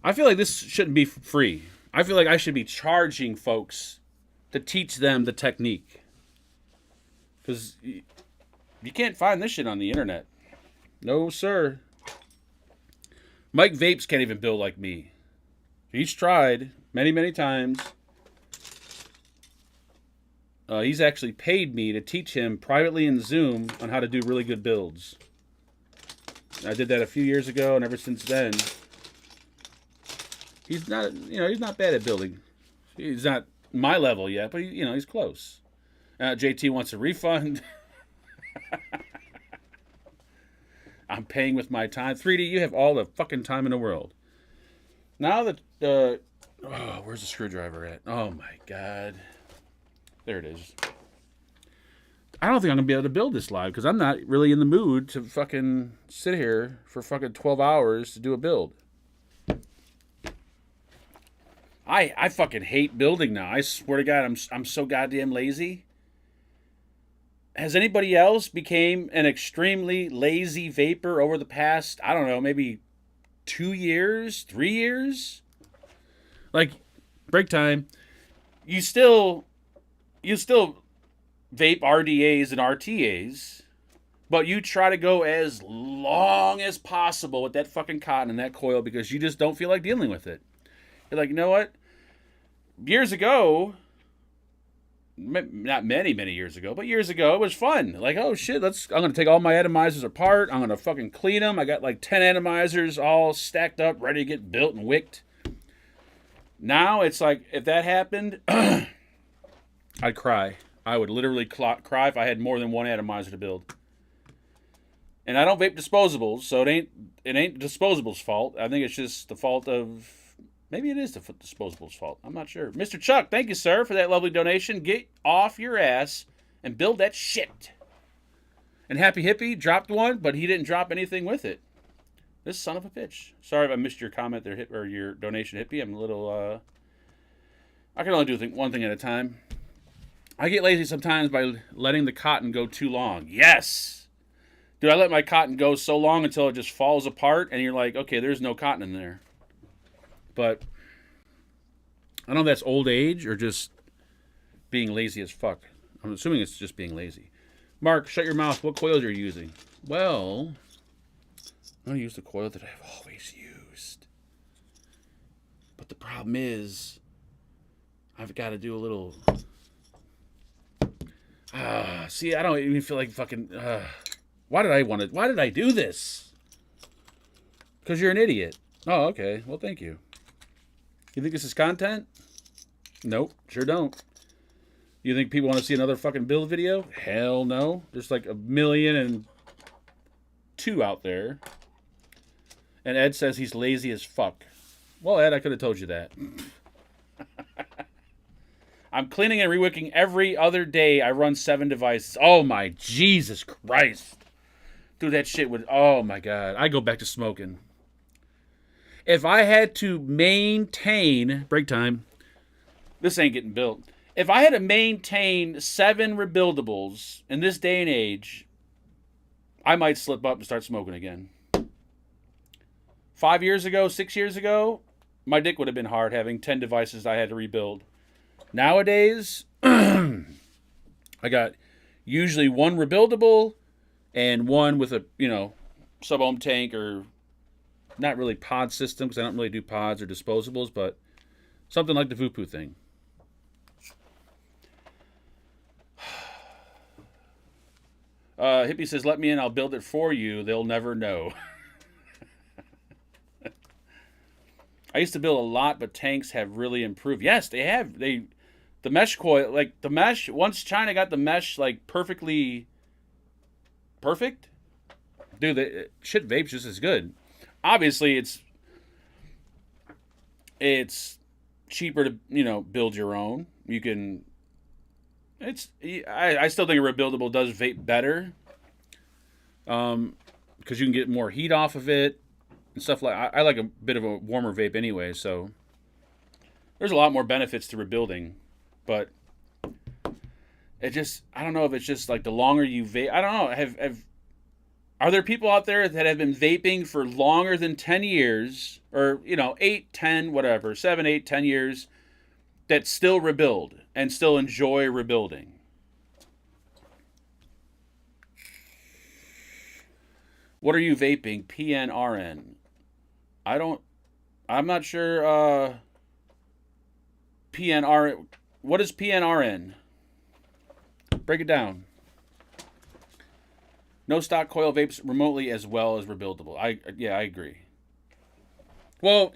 I feel like this shouldn't be free. I feel like I should be charging folks to teach them the technique. Because you can't find this shit on the internet. No, sir. Mike Vapes can't even build like me. He's tried many, many times. He's actually paid me to teach him privately in Zoom on how to do really good builds. I did that a few years ago, and ever since then, he's not, he's not bad at building. He's not my level yet, but he's close. JT wants a refund. I'm paying with my time. 3D, you have all the fucking time in the world. Now that where's the screwdriver at? Oh my god. There it is. I don't think I'm going to be able to build this live because I'm not really in the mood to fucking sit here for fucking 12 hours to do a build. I fucking hate building now. I swear to God, I'm so goddamn lazy. Has anybody else became an extremely lazy vapor over the past, I don't know, maybe 2 years, 3 years? Like, break time, you still vape RDAs and RTAs, but you try to go as long as possible with that fucking cotton and that coil because you just don't feel like dealing with it. You're like, you know what? Years ago, not many years ago, but years ago, it was fun. Like, oh shit, I'm going to take all my atomizers apart. I'm going to fucking clean them. I got like 10 atomizers all stacked up, ready to get built and wicked. Now it's like, if that happened, I'd cry. I would literally cry if I had more than one atomizer to build. And I don't vape disposables, so it ain't disposables' fault. I think it's just the fault of, maybe it is the disposables' fault. I'm not sure. Mr. Chuck, thank you, sir, for that lovely donation. Get off your ass and build that shit. And Happy Hippie dropped one, but he didn't drop anything with it. This son of a bitch. Sorry if I missed your comment there, or your donation, Hippie. I'm a little, I can only do one thing at a time. I get lazy sometimes by letting the cotton go too long. Yes! Dude, I let my cotton go so long until it just falls apart, and you're like, okay, there's no cotton in there. But I don't know if that's old age or just being lazy as fuck. I'm assuming it's just being lazy. Mark, shut your mouth. What coils are you using? Well, I'm going to use the coil that I've always used. But the problem is, I've got to do a little... see, I don't even feel like fucking... why did I do this? Because you're an idiot. Oh, okay. Well, thank you. You think this is content? Nope, sure don't. You think people want to see another fucking build video? Hell no. There's like 1,000,002 out there. And Ed says he's lazy as fuck. Well, Ed, I could have told you that. I'm cleaning and rewicking every other day. I run 7 devices. Oh my Jesus Christ. Dude, that shit would... Oh my God. I go back to smoking. If I had to maintain... Break time. This ain't getting built. If I had to maintain 7 rebuildables in this day and age, I might slip up and start smoking again. 5 years ago, 6 years ago, my dick would have been hard having 10 devices I had to rebuild. Nowadays, I got usually 1 rebuildable and 1 with a, sub-ohm tank or not really pod system because I don't really do pods or disposables, but something like the Vupu thing. Hippie says, let me in, I'll build it for you. They'll never know. I used to build a lot, but tanks have really improved. Yes, they have. The mesh coil, like the mesh, once China got the mesh like perfectly perfect, dude, the shit vapes just as good. Obviously, it's cheaper to, build your own. You can, I still think a rebuildable does vape better. Because you can get more heat off of it and stuff like, I like a bit of a warmer vape anyway, so there's a lot more benefits to rebuilding. But It just, I don't know if it's just like the longer you vape. I don't know. Are there people out there that have been vaping for longer than 10 years, or, 8, 10, whatever, 7, 8, 10 years, that still rebuild and still enjoy rebuilding? What are you vaping? PNRN. I'm not sure, PNR. What is PNRN? Break it down. No stock coil vapes remotely as well as rebuildable. I agree. Well,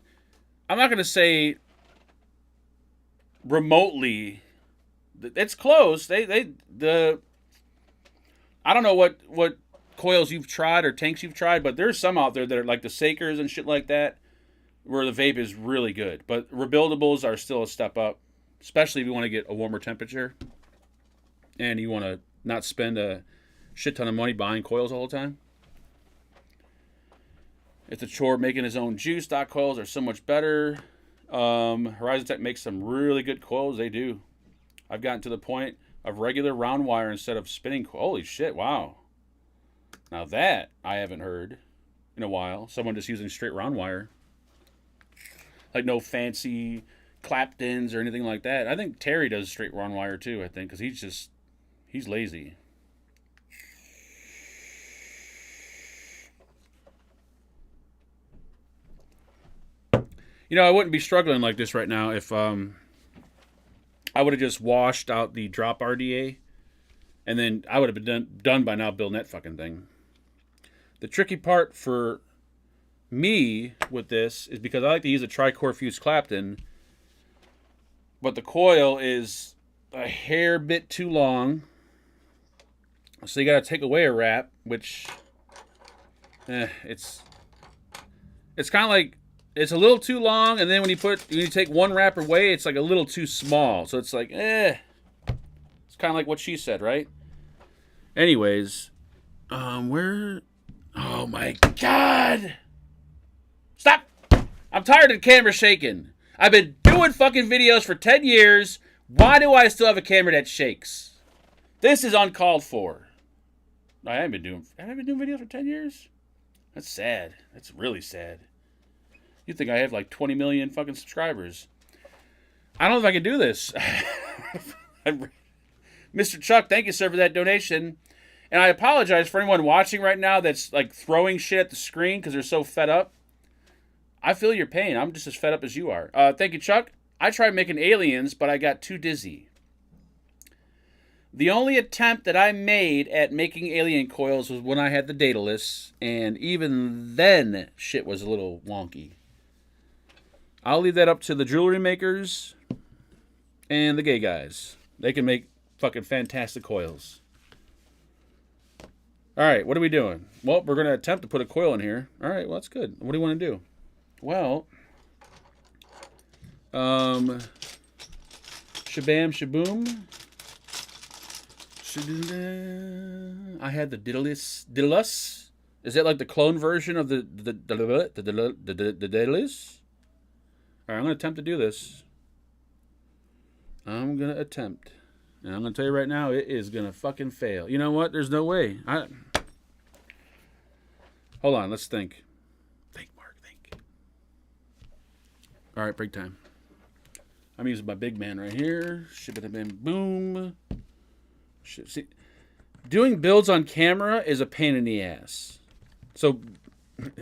I'm not going to say remotely. It's close. I don't know what coils you've tried or tanks you've tried, but there's some out there that are like the Sakers and shit like that, where the vape is really good. But rebuildables are still a step up, especially if you want to get a warmer temperature and you want to not spend a shit ton of money buying coils all the time. It's a chore making his own juice. Stock coils are so much better. Horizon Tech makes some really good coils. They do. I've gotten to the point of regular round wire instead of spinning. Holy shit, wow. Now that I haven't heard in a while. Someone just using straight round wire. Like no fancy Claptons or anything like that. I think Terry does straight round wire too, I think, because he's lazy. I wouldn't be struggling like this right now if I would have just washed out the drop RDA, and then I would have been done by now building that fucking thing. The tricky part for me with this is because I like to use a tricore fused Clapton, but the coil is a hair bit too long, so you got to take away a wrap, which it's kind of like, it's a little too long, and then when you take one wrap away, it's like a little too small. So it's like, It's kind of like what she said, right? Anyways, where? Oh my God! Stop! I'm tired of the camera shaking. I've been doing fucking videos for 10 years. Why do I still have a camera that shakes? This is uncalled for. I haven't been doing videos for 10 years? That's sad. That's really sad. You think I have like 20 million fucking subscribers. I don't know if I can do this. Mr. Chuck, thank you, sir, for that donation. And I apologize for anyone watching right now that's like throwing shit at the screen because they're so fed up. I feel your pain. I'm just as fed up as you are. Thank you, Chuck. I tried making aliens, but I got too dizzy. The only attempt that I made at making alien coils was when I had the Daedalus, and even then, shit was a little wonky. I'll leave that up to the jewelry makers and the gay guys. They can make fucking fantastic coils. Alright, what are we doing? Well, we're going to attempt to put a coil in here. Alright, well, that's good. What do you want to do? Well, shabam, shaboom. I had the Daedalus. Is that like the clone version of the Daedalus? Alright, I'm going to attempt to do this. I'm going to attempt. And I'm going to tell you right now, it is going to fucking fail. You know what? There's no way. Hold on, let's think. Think, Mark, think. Alright, break time. I'm using my big man right here. Boom. See, doing builds on camera is a pain in the ass. So,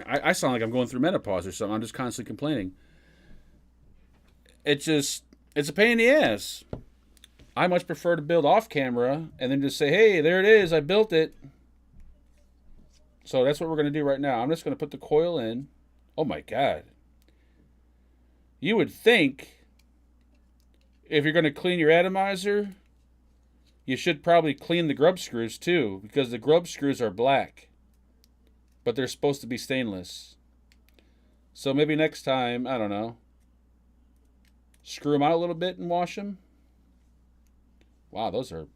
I sound like I'm going through menopause or something. I'm just constantly complaining. It's a pain in the ass. I much prefer to build off camera and then just say, hey, there it is, I built it. So that's what we're going to do right now. I'm just going to put the coil in. Oh my God. You would think if you're going to clean your atomizer, you should probably clean the grub screws too, because the grub screws are black, but they're supposed to be stainless. So maybe next time, I don't know, screw them out a little bit and wash them. Wow, those are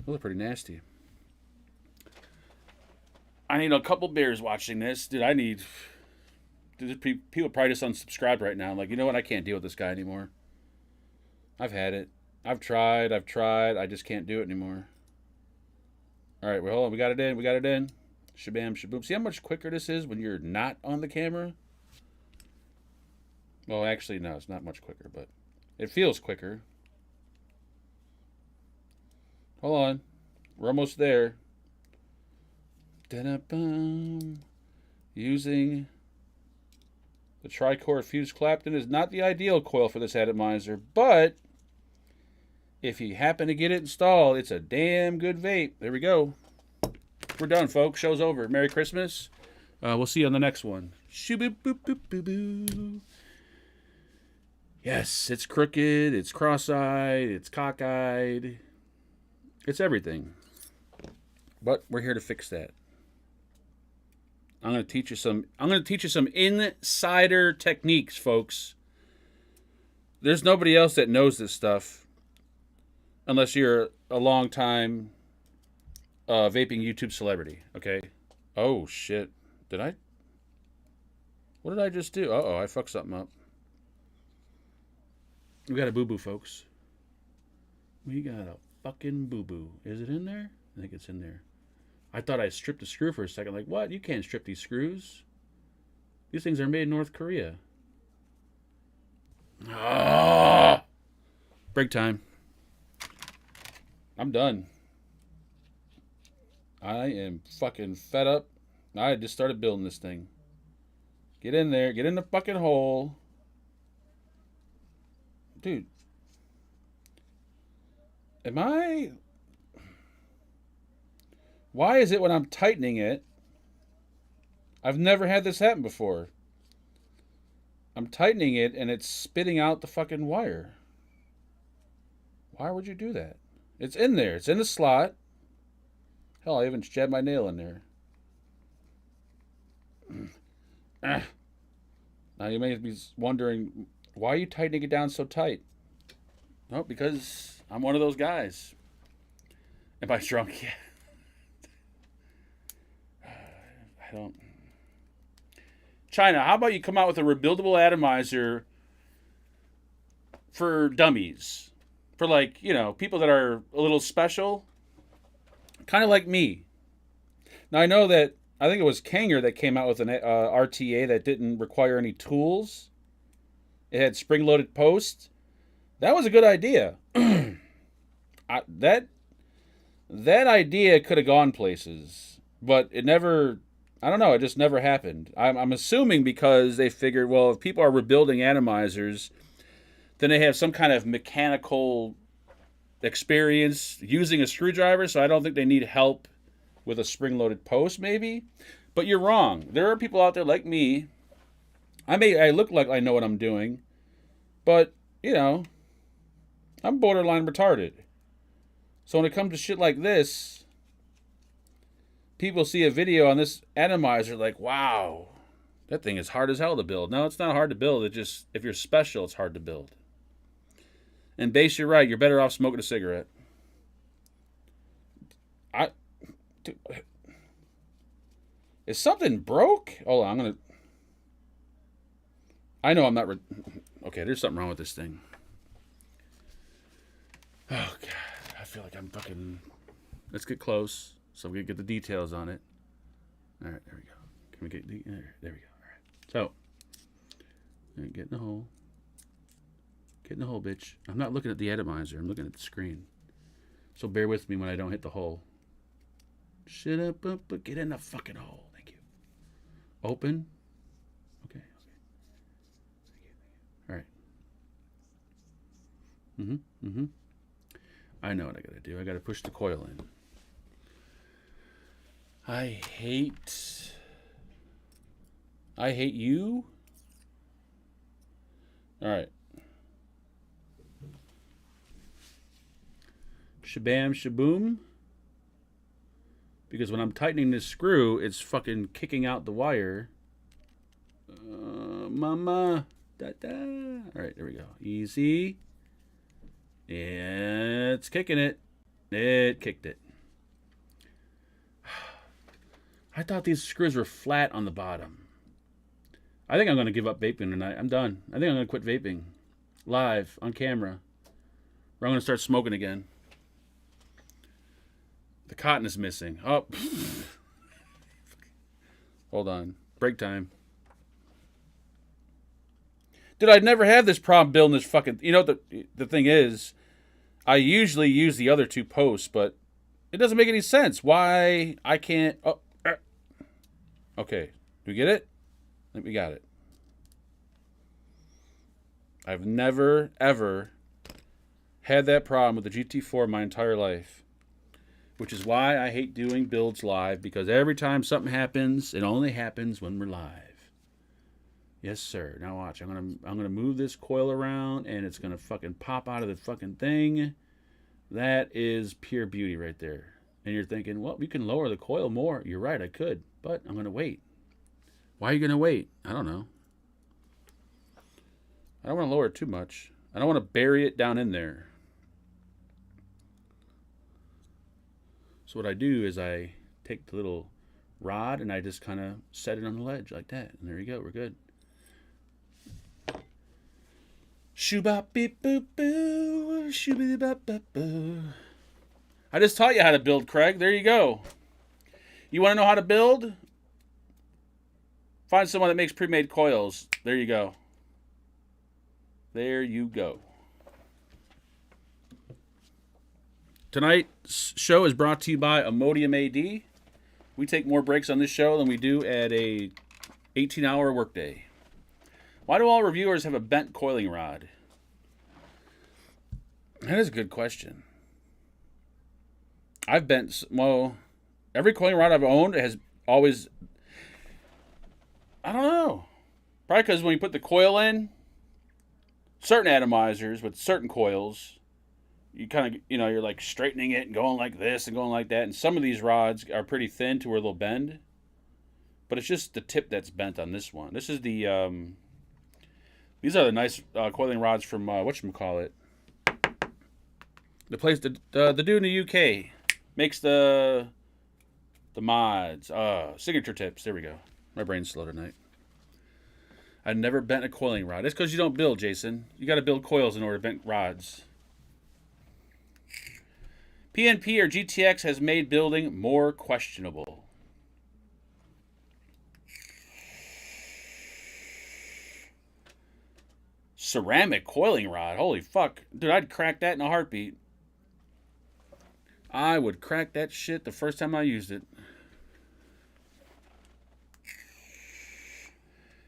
pretty nasty. I need a couple beers watching this. Dude, people probably just unsubscribed right now. I'm like, you know what? I can't deal with this guy anymore. I've had it. I've tried. I just can't do it anymore. All right, well, hold on. We got it in. We got it in. Shabam, shaboom. See how much quicker this is when you're not on the camera? Well, actually, no, it's not much quicker, but it feels quicker. Hold on. We're almost there. Da-da-bum. Using the tricore fused Clapton is not the ideal coil for this atomizer, but if you happen to get it installed, it's a damn good vape. There we go. We're done, folks. Show's over. Merry Christmas. We'll see you on the next one. Shoo-boo-boo-boo-boo-boo. Yes, it's crooked, it's cross-eyed, it's cockeyed. It's everything. But we're here to fix that. I'm going to teach you some insider techniques, folks. There's nobody else that knows this stuff unless you're a long time vaping YouTube celebrity, okay? Oh shit. What did I just do? Uh-oh, I fucked something up. We got a boo-boo, folks. We got a fucking boo-boo. Is it in there? I think it's in there. I thought I stripped a screw for a second. Like, what? You can't strip these screws. These things are made in North Korea. Ah! Break time. I'm done. I am fucking fed up. I just started building this thing. Get in there. Get in the fucking hole. Dude. Why is it when I'm tightening it? I've never had this happen before. I'm tightening it and it's spitting out the fucking wire. Why would you do that? It's in there. It's in the slot. Hell, I even jabbed my nail in there. Now you may be wondering, why are you tightening it down so tight? No, because I'm one of those guys. Am I drunk? Yeah. I don't. China, how about you come out with a rebuildable atomizer for dummies? For, like, you know, people that are a little special. Kind of like me. Now, I know that, I think it was Kanger that came out with an RTA that didn't require any tools. It had spring-loaded posts. That was a good idea. That idea could have gone places. But it never, I don't know, it just never happened. I'm assuming because they figured, well, if people are rebuilding atomizers, then they have some kind of mechanical experience using a screwdriver, so I don't think they need help with a spring-loaded post, maybe. But you're wrong. There are people out there like me. I look like I know what I'm doing, but, you know, I'm borderline retarded. So when it comes to shit like this, people see a video on this atomizer like, wow, that thing is hard as hell to build. No, it's not hard to build. It just, if you're special, it's hard to build. And base, you're right. You're better off smoking a cigarette. Is something broke? Hold on, I know I'm not... Okay, there's something wrong with this thing. Oh, God. I feel like I'm fucking... Let's get close so we can get the details on it. All right, there we go. Can we get the... There we go. All right. So, get in the hole. Get in the hole, bitch. I'm not looking at the atomizer. I'm looking at the screen. So bear with me when I don't hit the hole. Shut up, but get in the fucking hole. Thank you. Open. Okay. Thank you. All right. I know what I gotta do. I gotta push the coil in. I hate you. All right. Shabam, shaboom. Because when I'm tightening this screw, it's fucking kicking out the wire. Mama. Da-da. All right, there we go. Easy. It's kicking it. It kicked it. I thought these screws were flat on the bottom. I think I'm going to give up vaping tonight. I'm done. I think I'm going to quit vaping. Live, on camera. Or I'm going to start smoking again. The cotton is missing. Oh. Hold on. Break time. Dude, I'd never have this problem building this fucking... You know, the thing is, I usually use the other two posts, but it doesn't make any sense. Why I can't... Oh. Okay. Do we get it? I think we got it. I've never, ever had that problem with the GT4 my entire life. Which is why I hate doing builds live, because every time something happens, it only happens when we're live. Yes, sir. Now watch. I'm gonna move this coil around, and it's gonna fucking pop out of the fucking thing. That is pure beauty right there. And you're thinking, well, we can lower the coil more. You're right, I could, but I'm gonna wait. Why are you gonna wait? I don't know. I don't want to lower it too much. I don't want to bury it down in there. So what I do is I take the little rod and I just kind of set it on the ledge like that. And there you go. We're good. Shoo-bop beep boop boo. Shoo-bop bop boo. I just taught you how to build, Craig. There you go. You want to know how to build? Find someone that makes pre-made coils. There you go. There you go. Tonight's show is brought to you by Imodium AD. We take more breaks on this show than we do at a 18-hour workday. Why do all reviewers have a bent coiling rod? That is a good question. I've bent, well, every coiling rod I've owned has always, I don't know. Probably because when you put the coil in, certain atomizers with certain coils, you kind of, you're like straightening it and going like this and going like that. And some of these rods are pretty thin to where they'll bend. But it's just the tip that's bent on this one. This is the, these are the nice coiling rods from, whatchamacallit. The place, the dude in the UK makes the mods. Signature tips. There we go. My brain's slow tonight. I never bent a coiling rod. That's because you don't build, Jason. You got to build coils in order to bend rods. PNP or GTX has made building more questionable. Ceramic coiling rod. Holy fuck. Dude, I'd crack that in a heartbeat. I would crack that shit the first time I used it.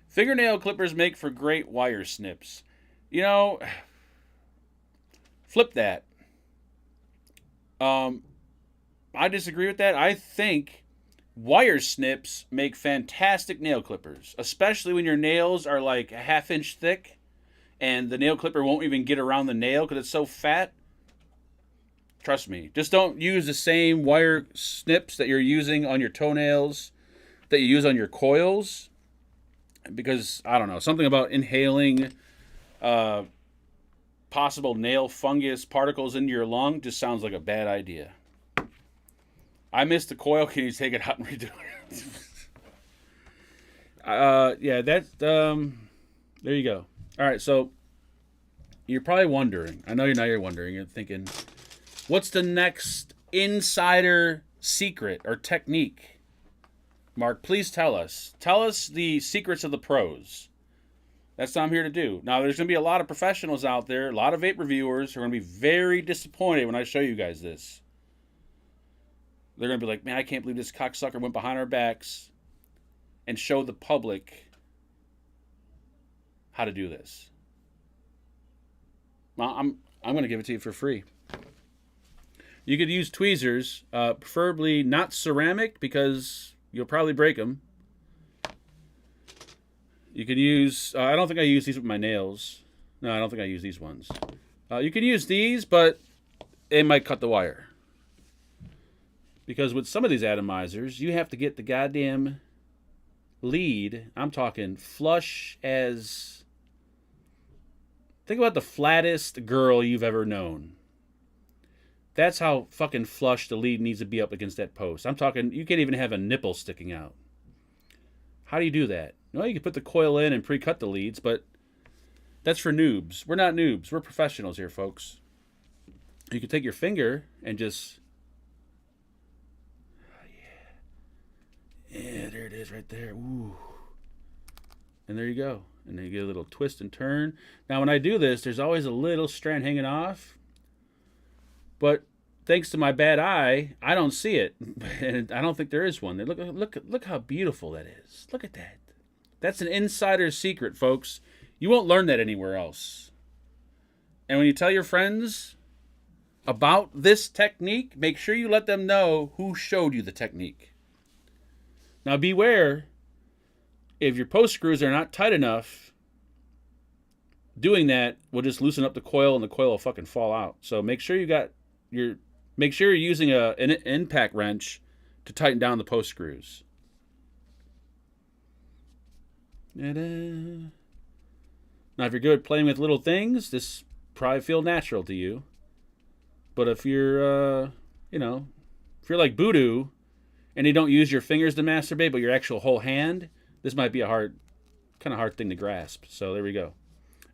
Fingernail clippers make for great wire snips. You know, flip that. I disagree with that. I think wire snips make fantastic nail clippers, especially when your nails are like a half-inch thick and the nail clipper won't even get around the nail because it's so fat. Trust me. Just don't use the same wire snips that you're using on your toenails that you use on your coils. Because, I don't know, something about inhaling possible nail fungus particles into your lung just sounds like a bad idea. I missed the coil. Can you take it out and redo it? Yeah, that's, there you go. All right, so you're probably wondering. I know you're wondering. You're thinking, what's the next insider secret or technique? Mark, please tell us. Tell us the secrets of the pros. That's what I'm here to do. Now, there's going to be a lot of professionals out there, a lot of vape reviewers who are going to be very disappointed when I show you guys this. They're going to be like, man, I can't believe this cocksucker went behind our backs and showed the public how to do this. Well, I'm going to give it to you for free. You could use tweezers, preferably not ceramic because you'll probably break them. You can use, I don't think I use these with my nails. No, I don't think I use these ones. You can use these, but it might cut the wire. Because with some of these atomizers, you have to get the goddamn lead. I'm talking flush as... Think about the flattest girl you've ever known. That's how fucking flush the lead needs to be up against that post. I'm talking, you can't even have a nipple sticking out. How do you do that? Well, you can put the coil in and pre-cut the leads, but that's for noobs. We're not noobs. We're professionals here, folks. You can take your finger and just... Yeah, there it is right there. Ooh. And there you go. And then you get a little twist and turn. Now, when I do this, there's always a little strand hanging off. But thanks to my bad eye, I don't see it. And I don't think there is one. Look how beautiful that is. Look at that. That's an insider's secret, folks. You won't learn that anywhere else. And when you tell your friends about this technique, make sure you let them know who showed you the technique. Now beware, if your post screws are not tight enough, doing that will just loosen up the coil and the coil will fucking fall out. So make sure you're using an impact wrench to tighten down the post screws. Ta-da. Now if you're good at playing with little things, this probably feel natural to you. But if you're if you're like Voodoo and you don't use your fingers to masturbate, but your actual whole hand, this might be a hard thing to grasp. So there we go.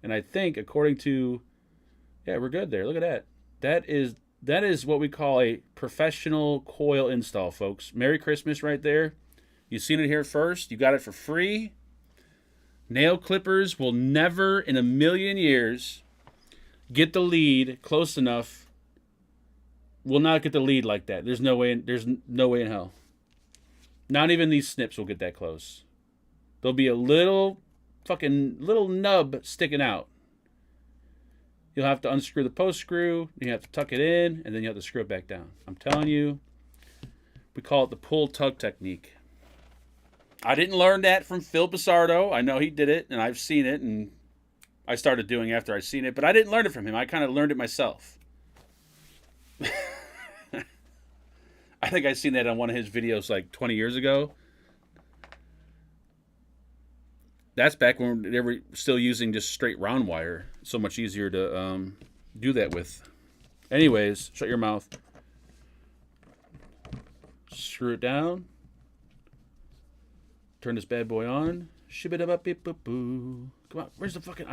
And I think according to, yeah, we're good there. Look at that. That is what we call a professional coil install, folks. Merry Christmas right there. You've seen it here first. You got it for free. Nail clippers will never in a million years get the lead close enough. Will not get the lead like that. There's no way in hell. Not even these snips will get that close. There'll be a little nub sticking out. You'll have to unscrew the post screw, you have to tuck it in, and then you have to screw it back down. I'm telling you, we call it the pull tug technique. I didn't learn that from Phil Basardo. I know he did it, and I've seen it, and I started doing it after I seen it, but I didn't learn it from him. I kind of learned it myself. I think I seen that on one of his videos like 20 years ago. That's back when they were still using just straight round wire. So much easier to do that with. Anyways, shut your mouth. Screw it down. Turn this bad boy on. Shibidababibaboo. Come on, where's the fucking...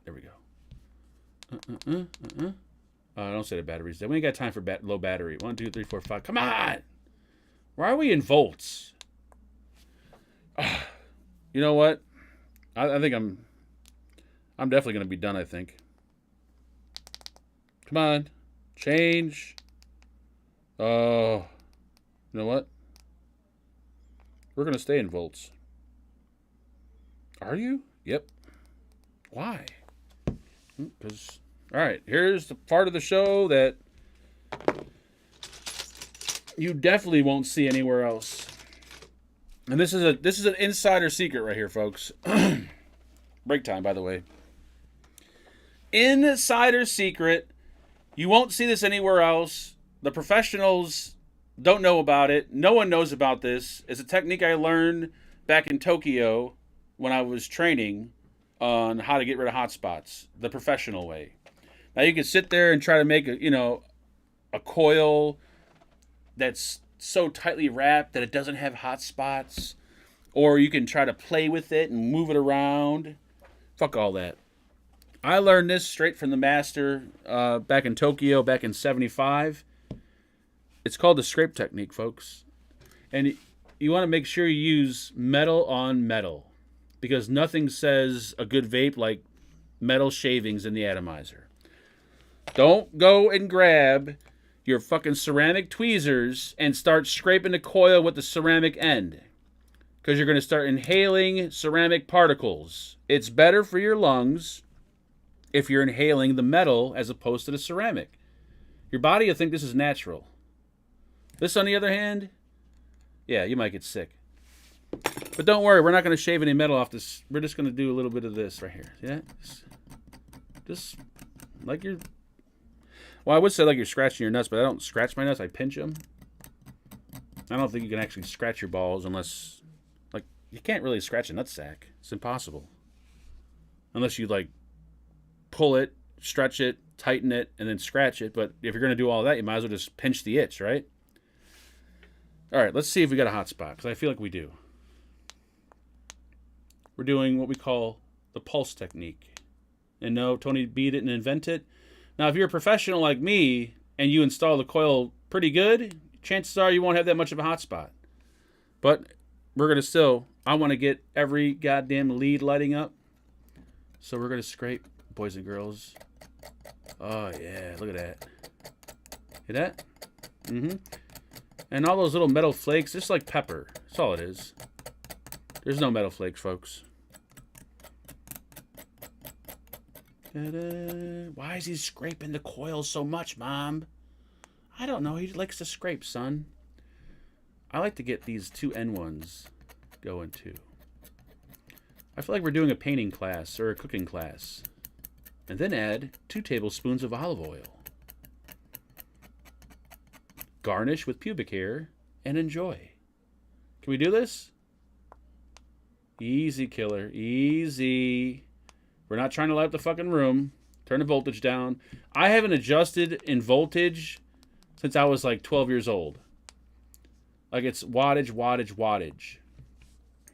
There we go. Don't say the battery's dead. We ain't got time for low battery. 1, 2, 3, 4, 5. Come on! Why are we in volts? You know what? I think I'm definitely going to be done, I think. Come on. Change. Oh. You know what? We're going to stay in volts. Are you? Yep. Why? Because... All right, here's the part of the show that you definitely won't see anywhere else. And this is an insider secret right here, folks. Break time, by the way. Insider secret. You won't see this anywhere else. The professionals don't know about it. No one knows about this. It's a technique I learned back in Tokyo when I was training on how to get rid of hot spots the professional way. Now you can sit there and try to make a coil that's so tightly wrapped that it doesn't have hot spots, or you can try to play with it and move it around. Fuck all that. I learned this straight from the master back in Tokyo back in '75. It's called the scrape technique, folks. And you want to make sure you use metal on metal, because nothing says a good vape like metal shavings in the atomizer. Don't go and grab your fucking ceramic tweezers and start scraping the coil with the ceramic end, because you're going to start inhaling ceramic particles. It's better for your lungs if you're inhaling the metal as opposed to the ceramic. Your body will think this is natural. This, on the other hand, yeah, you might get sick. But don't worry, we're not going to shave any metal off this. We're just going to do a little bit of this right here. Yeah? Just like you're... Well, I would say like you're scratching your nuts, but I don't scratch my nuts. I pinch them. I don't think you can actually scratch your balls unless... Like, you can't really scratch a nutsack. It's impossible. Unless you, like, pull it, stretch it, tighten it, and then scratch it. But if you're going to do all that, you might as well just pinch the itch, right? All right, let's see if we got a hot spot, because I feel like we do. We're doing what we call the pulse technique. And no, Tony B didn't invent it. Now, if you're a professional like me, and you install the coil pretty good, chances are you won't have that much of a hot spot. But we're going to still, I want to get every goddamn lead lighting up. So we're going to scrape, boys and girls. Oh, yeah, look at that. See that? Mm-hmm. And all those little metal flakes, just like pepper. That's all it is. There's no metal flakes, folks. Ta-da. Why is he scraping the coil so much, Mom? I don't know. He likes to scrape, son. I like to get these 2 N1s going, too. I feel like we're doing a painting class or a cooking class. And then add 2 tablespoons of olive oil. Garnish with pubic hair and enjoy. Can we do this? Easy, killer. Easy. We're not trying to light up the fucking room. Turn the voltage down. I haven't adjusted in voltage since I was like 12 years old. Like it's wattage, wattage, wattage.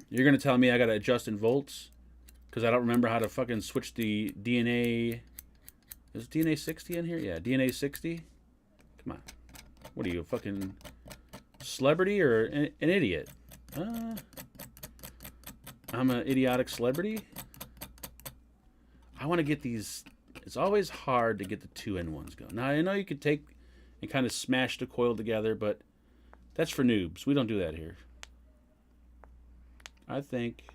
You're going to tell me I got to adjust in volts? Because I don't remember how to fucking switch the DNA. Is DNA 60 in here? Yeah, DNA 60. Come on. What are you, a fucking celebrity or an idiot? I'm an idiotic celebrity. I want to get these. It's always hard to get the 2 N1s going. Now, I know you could take and kind of smash the coil together, but that's for noobs. We don't do that here. I think,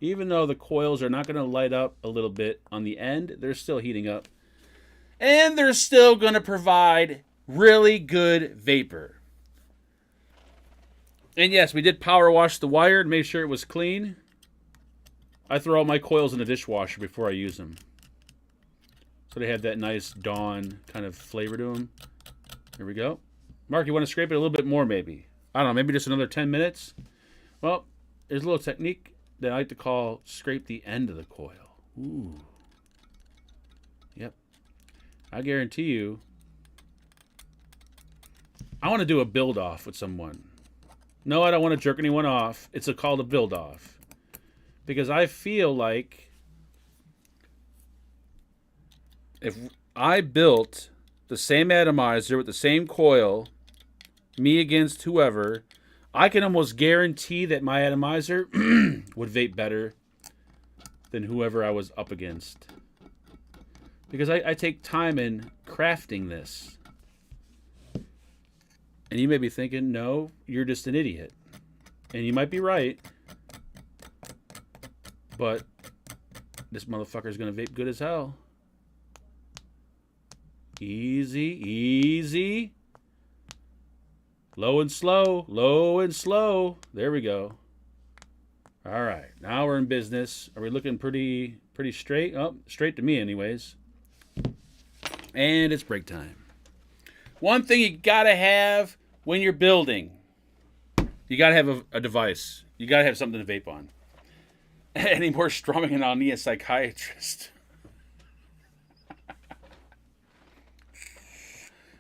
even though the coils are not going to light up a little bit on the end, they're still heating up. And they're still going to provide really good vapor. And yes, we did power wash the wire and make sure it was clean. I throw all my coils in the dishwasher before I use them. So they have that nice dawn kind of flavor to them. Here we go. Mark, you want to scrape it a little bit more maybe? I don't know, maybe just another 10 minutes? Well, there's a little technique that I like to call scrape the end of the coil. Ooh. Yep. I guarantee you, I want to do a build-off with someone. No, I don't want to jerk anyone off. It's called a build-off. Because I feel like if I built the same atomizer with the same coil, me against whoever, I can almost guarantee that my atomizer would vape better than whoever I was up against. Because I take time in crafting this. And you may be thinking, no, you're just an idiot. And you might be right. But this motherfucker's going to vape good as hell. Easy, easy. Low and slow, low and slow. There we go. All right, now we're in business. Are we looking pretty straight? Oh, straight to me anyways. And it's break time. One thing you gotta have when you're building, you gotta have a device. You gotta have something to vape on. Any more strumming on me, a psychiatrist?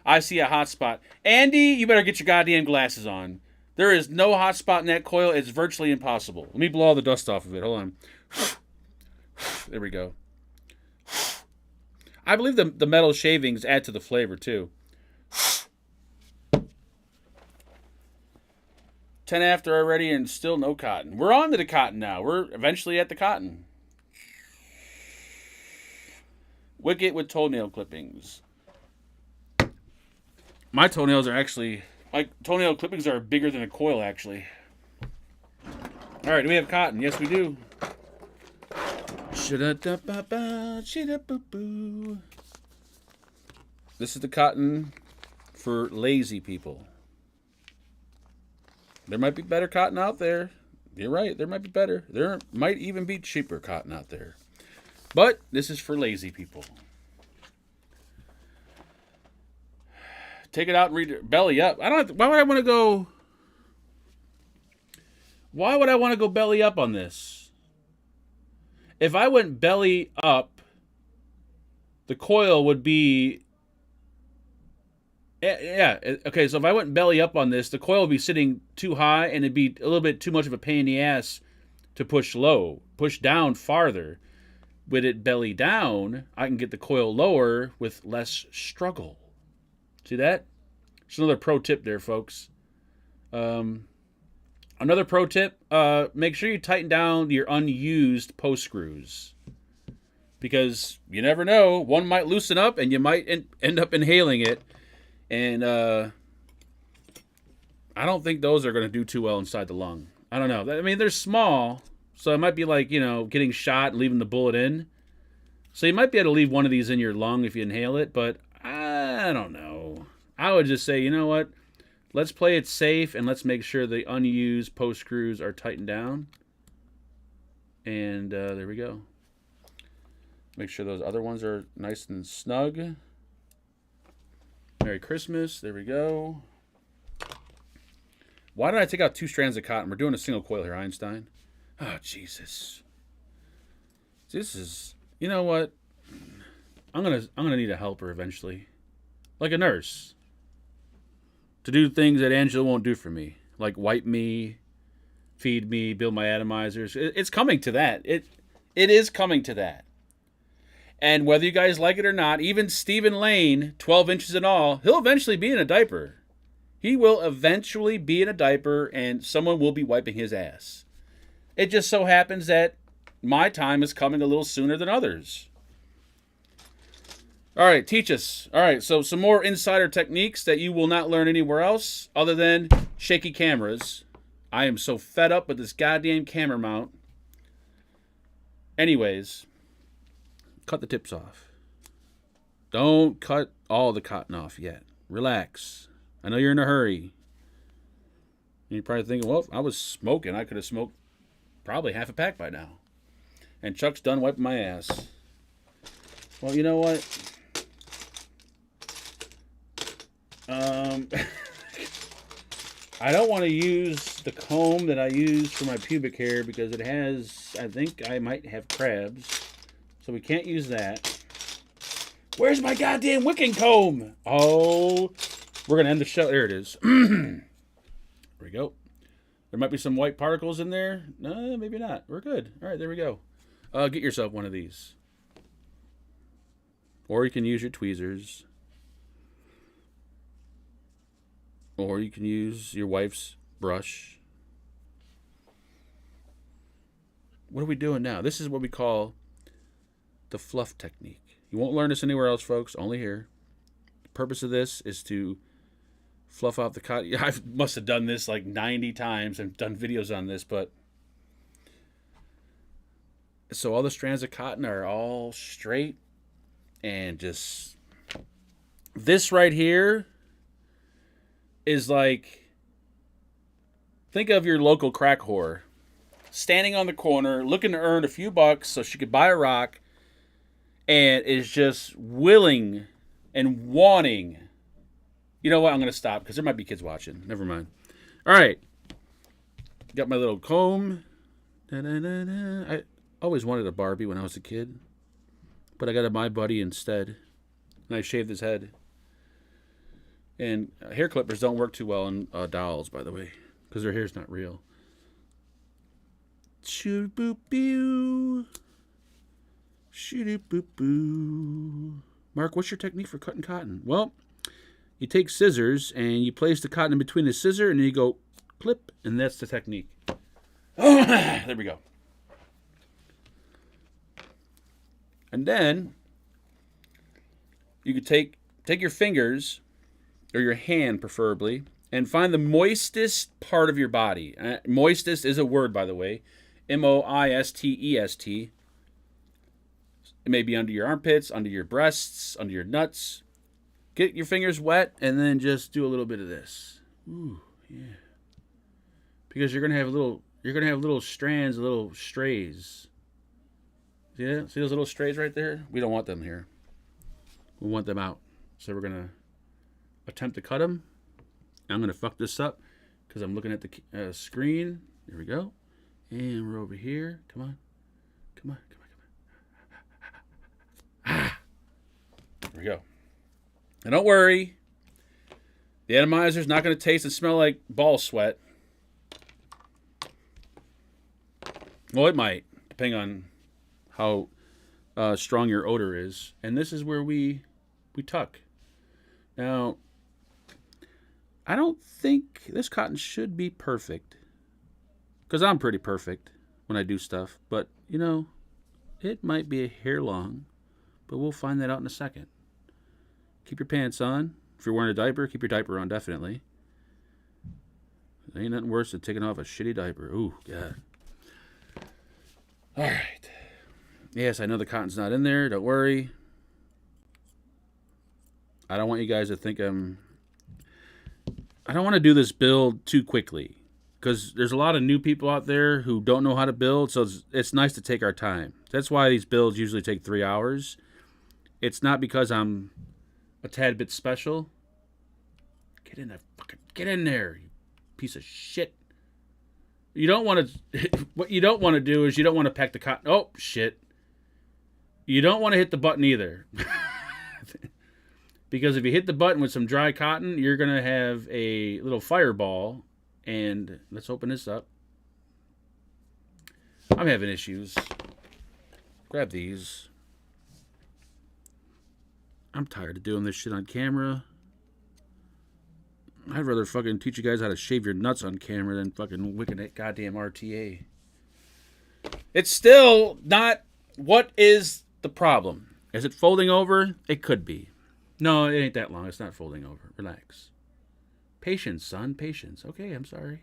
I see a hot spot. Andy, you better get your goddamn glasses on. There is no hot spot in that coil. It's virtually impossible. Let me blow all the dust off of it. Hold on. There we go. I believe the metal shavings add to the flavor, too. 10 after already and still no cotton. We're on to the cotton now. We're eventually at the cotton. Wick it with toenail clippings. My toenails are actually... My toenail clippings are bigger than a coil, actually. All right, do we have cotton? Yes, we do. This is the cotton for lazy people. There might be better cotton out there. You're right, there might be better. There might even be cheaper cotton out there. But this is for lazy people. Take it out and read it. Belly up. I don't. Why would I want to go? Why would I want to go belly up on this? If I went belly up, the coil would be. Yeah. Okay. So if I went belly up on this, the coil would be sitting too high, and it'd be a little bit too much of a pain in the ass to push low, push down farther. With it belly down, I can get the coil lower with less struggle. See that? Just another pro tip there, folks. Another pro tip, make sure you tighten down your unused post screws. Because you never know, one might loosen up and you might end up inhaling it. And I don't think those are going to do too well inside the lung. I don't know. I mean, they're small, so it might be like, you know, getting shot and leaving the bullet in. So you might be able to leave one of these in your lung if you inhale it, but I don't know. I would just say, you know what? Let's play it safe and let's make sure the unused post screws are tightened down. And there we go. Make sure those other ones are nice and snug. Merry Christmas. There we go. Why did I take out 2 strands of cotton? We're doing a single coil here, Einstein. Oh, Jesus. This is... You know what? I'm gonna need a helper eventually. Like a nurse. To do things that Angela won't do for me. Like wipe me, feed me, build my atomizers. It's coming to that. It is coming to that. And whether you guys like it or not, even Stephen Lane, 12 inches and all, he'll eventually be in a diaper. He will eventually be in a diaper and someone will be wiping his ass. It just so happens that my time is coming a little sooner than others. All right, teach us. All right, so some more insider techniques that you will not learn anywhere else other than shaky cameras. I am so fed up with this goddamn camera mount. Anyways, cut the tips off. Don't cut all the cotton off yet. Relax. I know you're in a hurry. You're probably thinking, well, if I was smoking, I could have smoked probably half a pack by now. And Chuck's done wiping my ass. Well, you know what? I don't want to use the comb that I use for my pubic hair because it has, I think I might have crabs. So we can't use that. Where's my goddamn wicking comb? Oh, we're going to end the show. There it is. There we go. There might be some white particles in there. No, maybe not. We're good. All right, there we go. Get yourself one of these. Or you can use your tweezers. Or you can use your wife's brush. What are we doing now? This is what we call the fluff technique. You won't learn this anywhere else, folks. Only here. The purpose of this is to fluff out the cotton. I must have done this like 90 times and done videos on this, but... So all the strands of cotton are all straight and just... This right here is like... Think of your local crack whore standing on the corner looking to earn a few bucks so she could buy a rock and is just willing and wanting. You know what? I'm going to stop because there might be kids watching. Never mind. All right. Got my little comb. I always wanted a Barbie when I was a kid, but I got a My Buddy instead, and I shaved his head. And hair clippers don't work too well on dolls, by the way, because their hair's not real. Shoo-boop-boo. Shoo-boop-boo. Mark, what's your technique for cutting cotton? Well, you take scissors and you place the cotton in between the scissor and then you go clip, and that's the technique. There we go. And then you could take your fingers, or your hand preferably, and find the moistest part of your body. Moistest is a word, by the way. M-O-I-S-T-E-S-T. It may be under your armpits, under your breasts, under your nuts. Get your fingers wet, and then just do a little bit of this. Ooh, yeah. Because you're gonna have little strands, little strays. Yeah, see those little strays right there? We don't want them here. We want them out. So we're gonna attempt to cut them. I'm gonna fuck this up because I'm looking at the screen. There we go. And we're over here. Come on. Come on. Come on. Come on. Ah. There we go. And don't worry. The atomizer's not going to taste and smell like ball sweat. Well, it might, depending on how strong your odor is. And this is where we tuck. Now, I don't think this cotton should be perfect. Because I'm pretty perfect when I do stuff. But, you know, it might be a hair long. But we'll find that out in a second. Keep your pants on. If you're wearing a diaper, keep your diaper on, definitely. There ain't nothing worse than taking off a shitty diaper. Ooh, God. All right. Yes, I know the cotton's not in there. Don't worry. I don't want you guys to think I don't want to do this build too quickly. Because there's a lot of new people out there who don't know how to build. So it's nice to take our time. That's why these builds usually take 3 hours. It's not because I'm a tad bit special. Get in there, fucking get in there, you piece of shit. You don't want to. What you don't want to do is you don't want to pack the cotton. Oh shit! You don't want to hit the button either, because if you hit the button with some dry cotton, you're gonna have a little fireball. And let's open this up. I'm having issues. Grab these. I'm tired of doing this shit on camera. I'd rather fucking teach you guys how to shave your nuts on camera than fucking wicking that goddamn RTA. It's still not... What is the problem? Is it folding over? It could be. No, it ain't that long. It's not folding over. Relax. Patience, son. Patience. Okay, I'm sorry.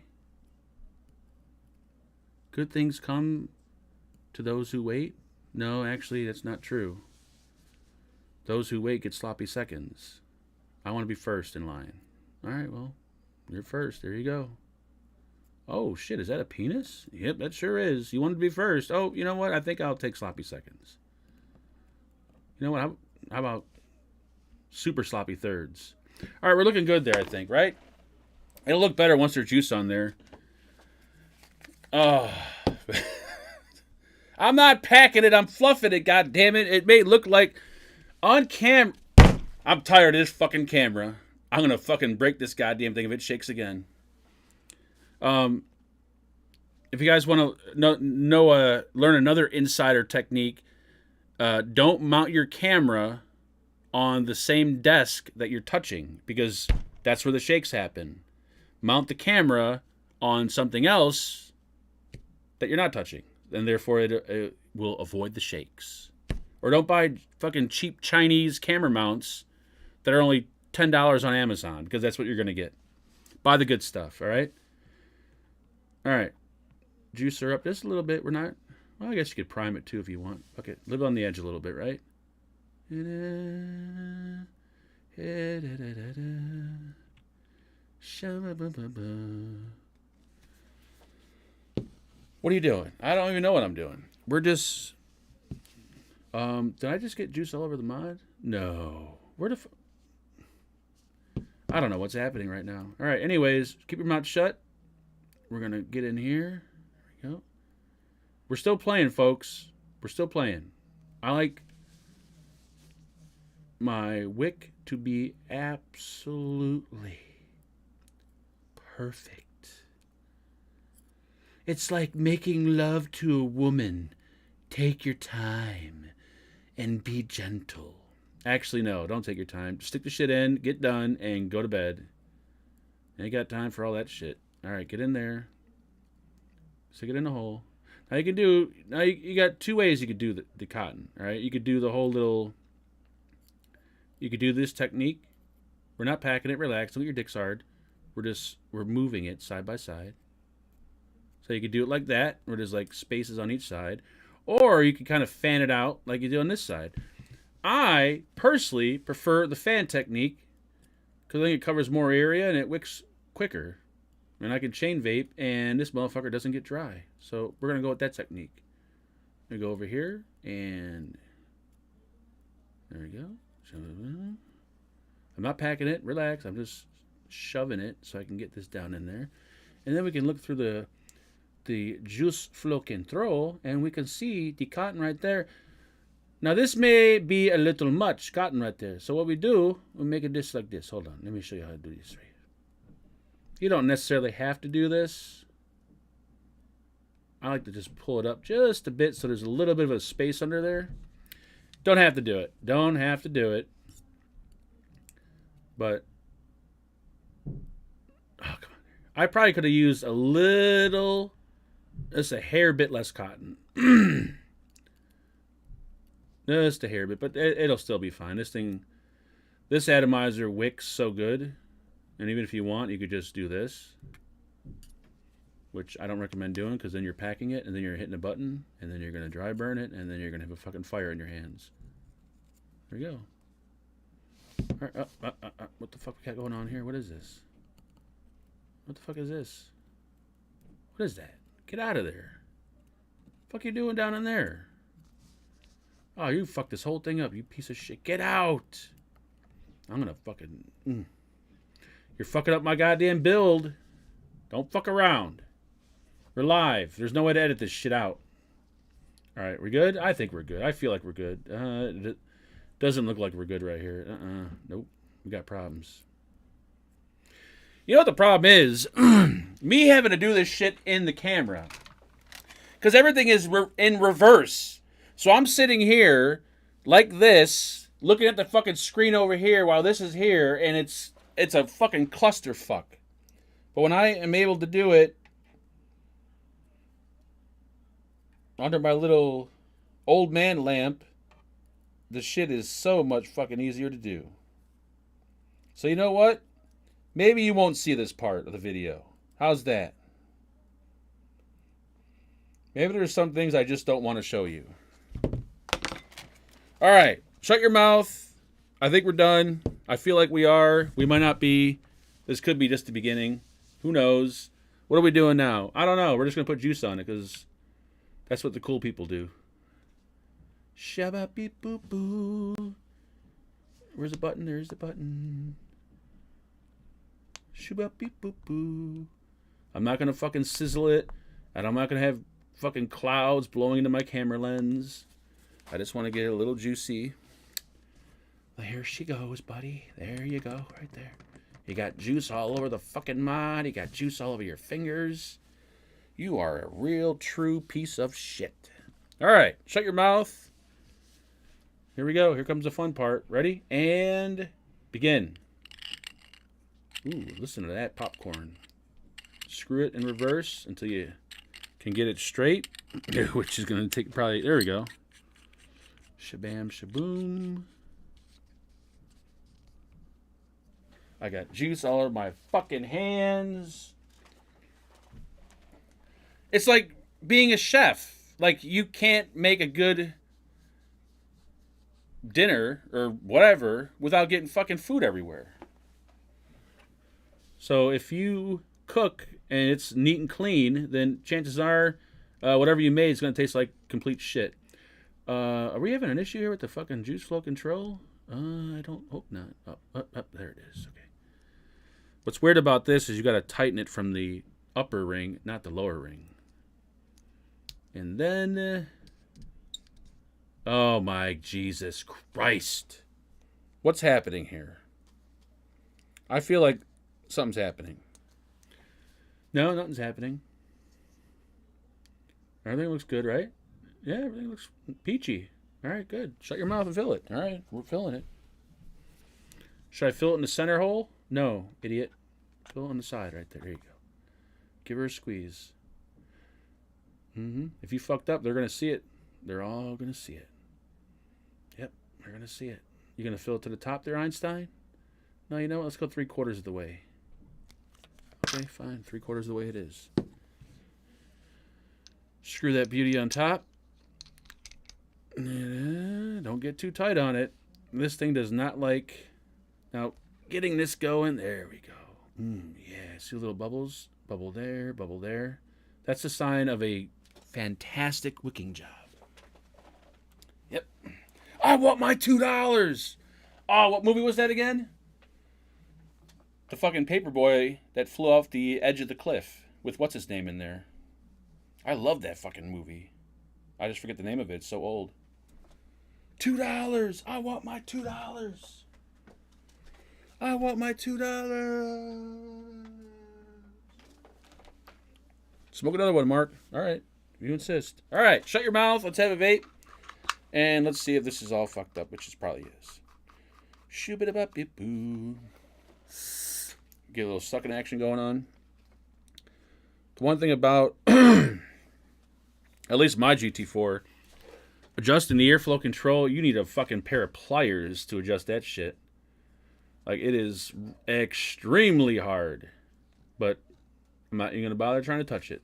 Good things come to those who wait? No, actually, that's not true. Those who wait get sloppy seconds. I want to be first in line. All right, well, you're first. There you go. Oh, shit, is that a penis? Yep, that sure is. You wanted to be first. Oh, you know what? I think I'll take sloppy seconds. You know what? How about super sloppy thirds? All right, we're looking good there, I think, right? It'll look better once there's juice on there. Oh. I'm not packing it. I'm fluffing it, God damn it. It may look like... On cam... I'm tired of this fucking camera. I'm going to fucking break this goddamn thing if it shakes again. If you guys want to learn another insider technique, don't mount your camera on the same desk that you're touching, because that's where the shakes happen. Mount the camera on something else that you're not touching, and therefore it will avoid the shakes. Or don't buy fucking cheap Chinese camera mounts that are only $10 on Amazon, because that's what you're going to get. Buy the good stuff, all right? All right. Juicer up just a little bit. We're not... Well, I guess you could prime it too if you want. Okay, live on the edge a little bit, right? What are you doing? I don't even know what I'm doing. We're just... did I just get juice all over the mod? No. Where the... I don't know what's happening right now. All right, anyways, keep your mouth shut. We're going to get in here. There we go. We're still playing, folks. We're still playing. I like my wick to be absolutely perfect. It's like making love to a woman. Take your time and be gentle. Actually, no, don't take your time. Stick the shit in, get done, and go to bed. Ain't got time for all that shit. All right, get in there. Stick it in the hole. Now you can do... Now you got two ways you could do the cotton. All right, you could do the whole little... You could do this technique. We're not packing it. Relax. Don't get your dicks hard. We're moving it side by side. So you could do it like that, where there's like spaces on each side. Or you can kind of fan it out like you do on this side. I personally prefer the fan technique because I think it covers more area and it wicks quicker. And I can chain vape and this motherfucker doesn't get dry. So we're going to go with that technique. I'm going to go over here and there we go. I'm not packing it. Relax. I'm just shoving it so I can get this down in there. And then we can look through the juice flow control and we can see the cotton right there. Now this may be a little much cotton right there. So what we do, we make it just like this. Hold on. Let me show you how to do this. You don't necessarily have to do this. I like to just pull it up just a bit so there's a little bit of a space under there. Don't have to do it. Don't have to do it. But I probably could have used a little, just a hair bit less cotton. Just a hair bit, but it'll still be fine. This atomizer wicks so good. And even if you want, you could just do this. Which I don't recommend doing, because then you're packing it, and then you're hitting a button, and then you're going to dry burn it, and then you're going to have a fucking fire in your hands. There you go. All right, what the fuck we got going on here? What is this? What the fuck is this? What is that? Get out of there. What the fuck you doing down in there? Oh, you fucked this whole thing up, you piece of shit. Get out! I'm gonna fucking... You're fucking up my goddamn build. Don't fuck around. We're live. There's no way to edit this shit out. Alright, we good? I think we're good. I feel like we're good. It doesn't look like we're good right here. Nope. We got problems. You know what the problem is? Me having to do this shit in the camera. Because everything is in reverse. So I'm sitting here like this, looking at the fucking screen over here while this is here, and it's a fucking clusterfuck. But when I am able to do it under my little old man lamp, the shit is so much fucking easier to do. So you know what? Maybe you won't see this part of the video. How's that? Maybe there's some things I just don't want to show you. Alright, shut your mouth. I think we're done. I feel like we are. We might not be. This could be just the beginning. Who knows? What are we doing now? I don't know. We're just going to put juice on it because that's what the cool people do. Shabba beep boop boo. Where's the button? There's the button. Shabba beep boop boo. I'm not going to fucking sizzle it. And I'm not going to have fucking clouds blowing into my camera lens. I just want to get it a little juicy. There she goes, buddy. There you go, right there. You got juice all over the fucking mod. You got juice all over your fingers. You are a real, true piece of shit. All right, shut your mouth. Here we go. Here comes the fun part. Ready? And begin. Ooh, listen to that popcorn. Screw it in reverse until you can get it straight, which is going to take probably... There we go. Shabam, shaboom. I got juice all over my fucking hands. It's like being a chef. Like, you can't make a good dinner or whatever without getting fucking food everywhere. So if you cook and it's neat and clean, then chances are whatever you made is going to taste like complete shit. Are we having an issue here with the fucking juice flow control? I don't hope not. There it is. Okay. What's weird about this is you got to tighten it from the upper ring, not the lower ring. And then, oh my Jesus Christ. What's happening here? I feel like something's happening. No, nothing's happening. Everything looks good, right? Yeah, everything looks peachy. All right, good. Shut your mouth and fill it. All right, we're filling it. Should I fill it in the center hole? No, idiot. Fill it on the side right there. There you go. Give her a squeeze. If you fucked up, they're going to see it. They're all going to see it. Yep, they're going to see it. You going to fill it to the top there, Einstein? No, you know what? Let's go 3/4 of the way. Okay, fine. 3/4 of the way it is. Screw that beauty on top. Don't get too tight on it. This thing does not like... Now, getting this going. There we go. Yeah, see little bubbles? Bubble there, bubble there. That's a sign of a fantastic wicking job. Yep. I want my $2! Oh, what movie was that again? The fucking paperboy that flew off the edge of the cliff with what's his name in there. I love that fucking movie. I just forget the name of it. It's so old. $2! I want my $2! I want my $2! Smoke another one, Mark. All right. You insist. All right. Shut your mouth. Let's have a vape. And let's see if this is all fucked up, which it probably is. Shoo-bit-a-bop-bip-boo. Get a little sucking action going on. one thing about at least my GT4, adjusting the airflow control, you need a fucking pair of pliers to adjust that shit. Like, it is extremely hard. But I'm not even going to bother trying to touch it.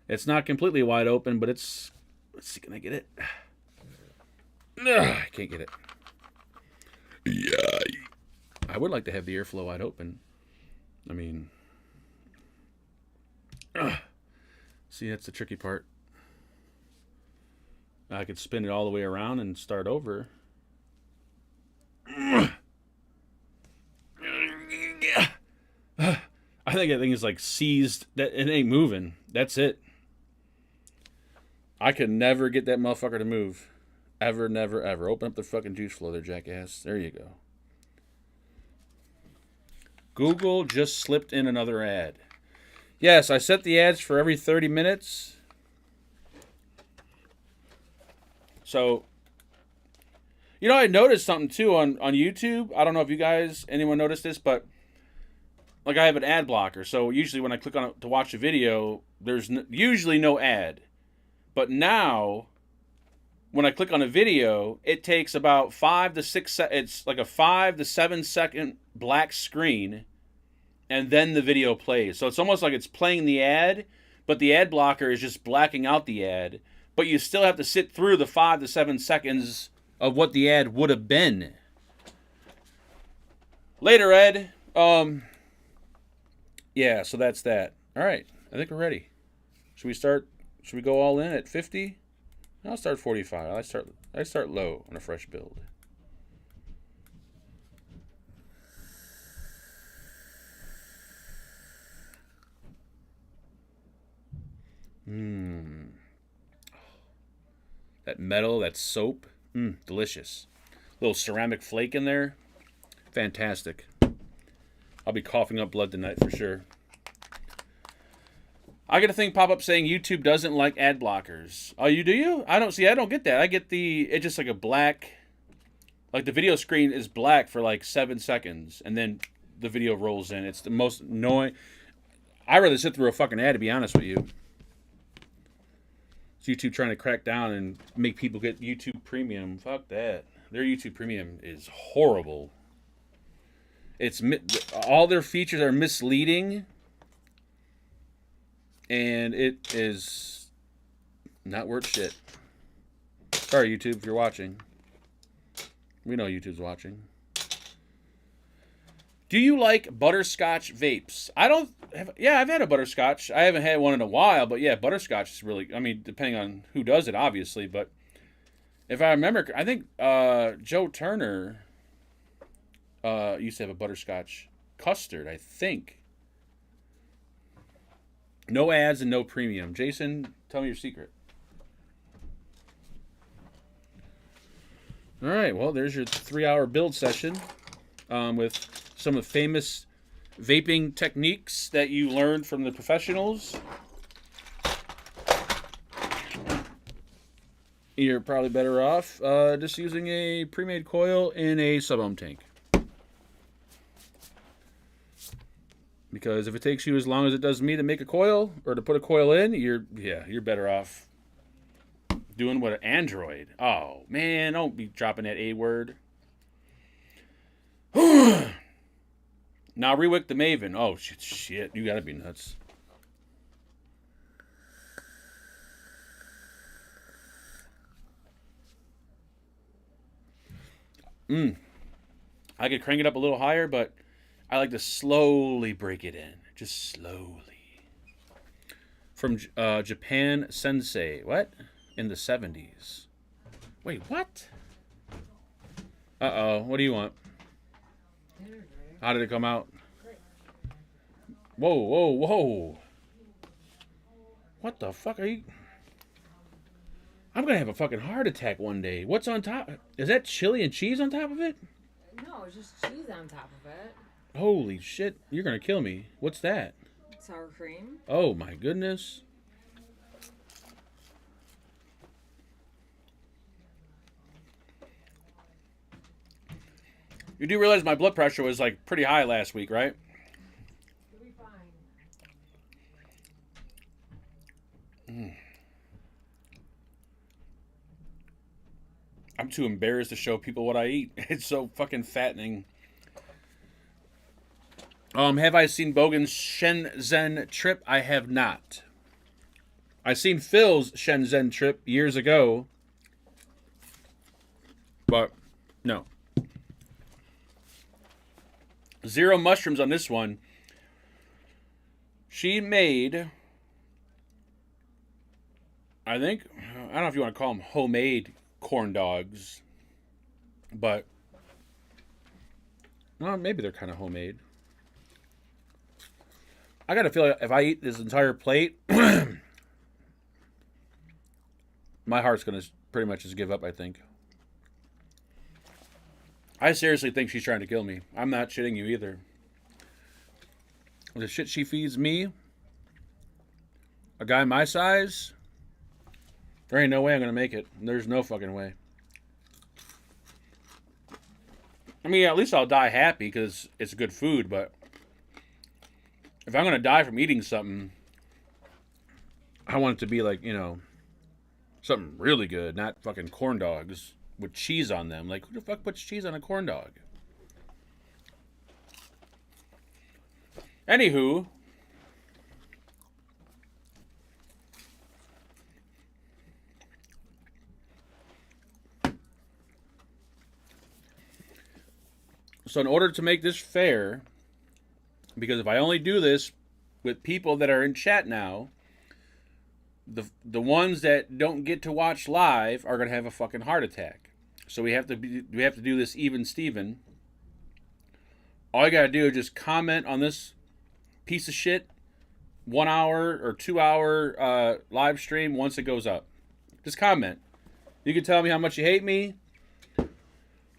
It's not completely wide open, but it's... Let's see, can I get it? Ugh, I can't get it. Yeah. I would like to have the airflow wide open. I mean... See, that's the tricky part. I could spin it all the way around and start over. I think that thing is like seized. That it ain't moving. That's it. I could never get that motherfucker to move. Ever, never, ever. Open up the fucking juice flow there, jackass. There you go. Google just slipped in another ad. Yes, I set the ads for every 30 minutes. So, you know, I noticed something too on YouTube. I don't know if anyone noticed this, but like I have an ad blocker. So usually when I click on it to watch a video, there's usually no ad. But now, when I click on a video, it takes about 5 to 6 it's like a 5 to 7 second black screen. And then the video plays. So it's almost like it's playing the ad, but the ad blocker is just blacking out the ad. But you still have to sit through the 5 to 7 seconds of what the ad would have been. Later, Ed. Yeah, so that's that. All right, I think we're ready. Should we start? Should we go all in at 50? I'll start 45. I start low on a fresh build. That metal, that soap, delicious. Little ceramic flake in there, fantastic. I'll be coughing up blood tonight for sure. I get a thing pop up saying YouTube doesn't like ad blockers. Oh, do you? I don't get that. I get it's just like a black, like the video screen is black for like 7 seconds, and then the video rolls in. It's the most annoying. I'd rather sit through a fucking ad, to be honest with you. YouTube trying to crack down and make people get YouTube Premium. Fuck that. Their YouTube Premium is horrible. All their features are misleading, and it is not worth shit. Sorry, YouTube, if you're watching. We know YouTube's watching. Do you like butterscotch vapes? Yeah, I've had a butterscotch. I haven't had one in a while, but yeah, butterscotch is really, I mean, depending on who does it, obviously, but if I remember, I think Joe Turner used to have a butterscotch custard, I think. No ads and no premium. Jason, tell me your secret. All right, well, there's your 3-hour build session with some of the famous vaping techniques that you learned from the professionals. You're probably better off just using a pre-made coil in a sub-ohm tank. Because if it takes you as long as it does me to make a coil or to put a coil in, you're better off doing what an Android. Oh man, don't be dropping that A word. Now rewick the Maven. Oh shit, you gotta be nuts. I could crank it up a little higher, but I like to slowly break it in. Just slowly. From Japan Sensei. What? In the 70s. Wait, what? Uh-oh. What do you want? How did it come out? Whoa, whoa, whoa. What the fuck are you... I'm gonna have a fucking heart attack one day. What's on top? Is that chili and cheese on top of it? No, it's just cheese on top of it. Holy shit, you're gonna kill me. What's that? Sour cream. Oh my goodness. You do realize my blood pressure was like pretty high last week, right? You'll be fine. I'm too embarrassed to show people what I eat. It's so fucking fattening. Have I seen Bogan's Shenzhen trip? I have not. I've seen Phil's Shenzhen trip years ago. But, no. 0 mushrooms on this one. She made, I think, I don't know if you want to call them homemade corn dogs. But, well, maybe they're kind of homemade. I gotta feel like if I eat this entire plate, my heart's gonna pretty much just give up, I think. I seriously think she's trying to kill me. I'm not shitting you either. The shit she feeds me, a guy my size, there ain't no way I'm gonna make it. There's no fucking way. I mean, at least I'll die happy because it's good food, but if I'm gonna die from eating something, I want it to be like, you know, something really good, not fucking corn dogs with cheese on them. Like, who the fuck puts cheese on a corn dog? Anywho, so in order to make this fair, because if I only do this with people that are in chat now, the ones that don't get to watch live are gonna have a fucking heart attack. So we have to do this even Steven. All you gotta do is just comment on this piece of shit 1 hour or 2 hour live stream once it goes up. Just comment. You can tell me how much you hate me.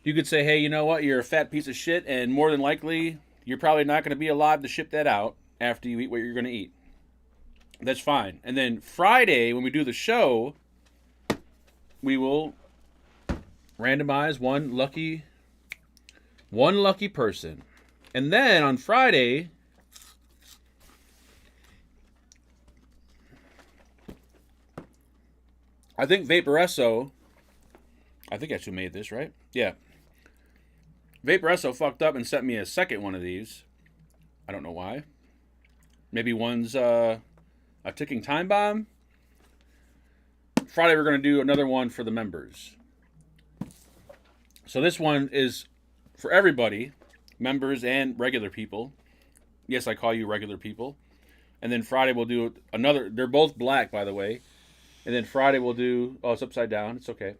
You could say, hey, you know what? You're a fat piece of shit, and more than likely, you're probably not going to be alive to ship that out after you eat what you're going to eat. That's fine. And then Friday, when we do the show, we will randomize one lucky person. And then on Friday, I think Vaporesso, I think I actually made this, right? Yeah. Vaporesso fucked up and sent me a second one of these. I don't know why. Maybe one's a ticking time bomb. Friday we're going to do another one for the members. So this one is for everybody, members and regular people. Yes, I call you regular people. And then Friday we'll do another. They're both black, by the way. And then Friday we'll do... Oh, it's upside down. It's okay.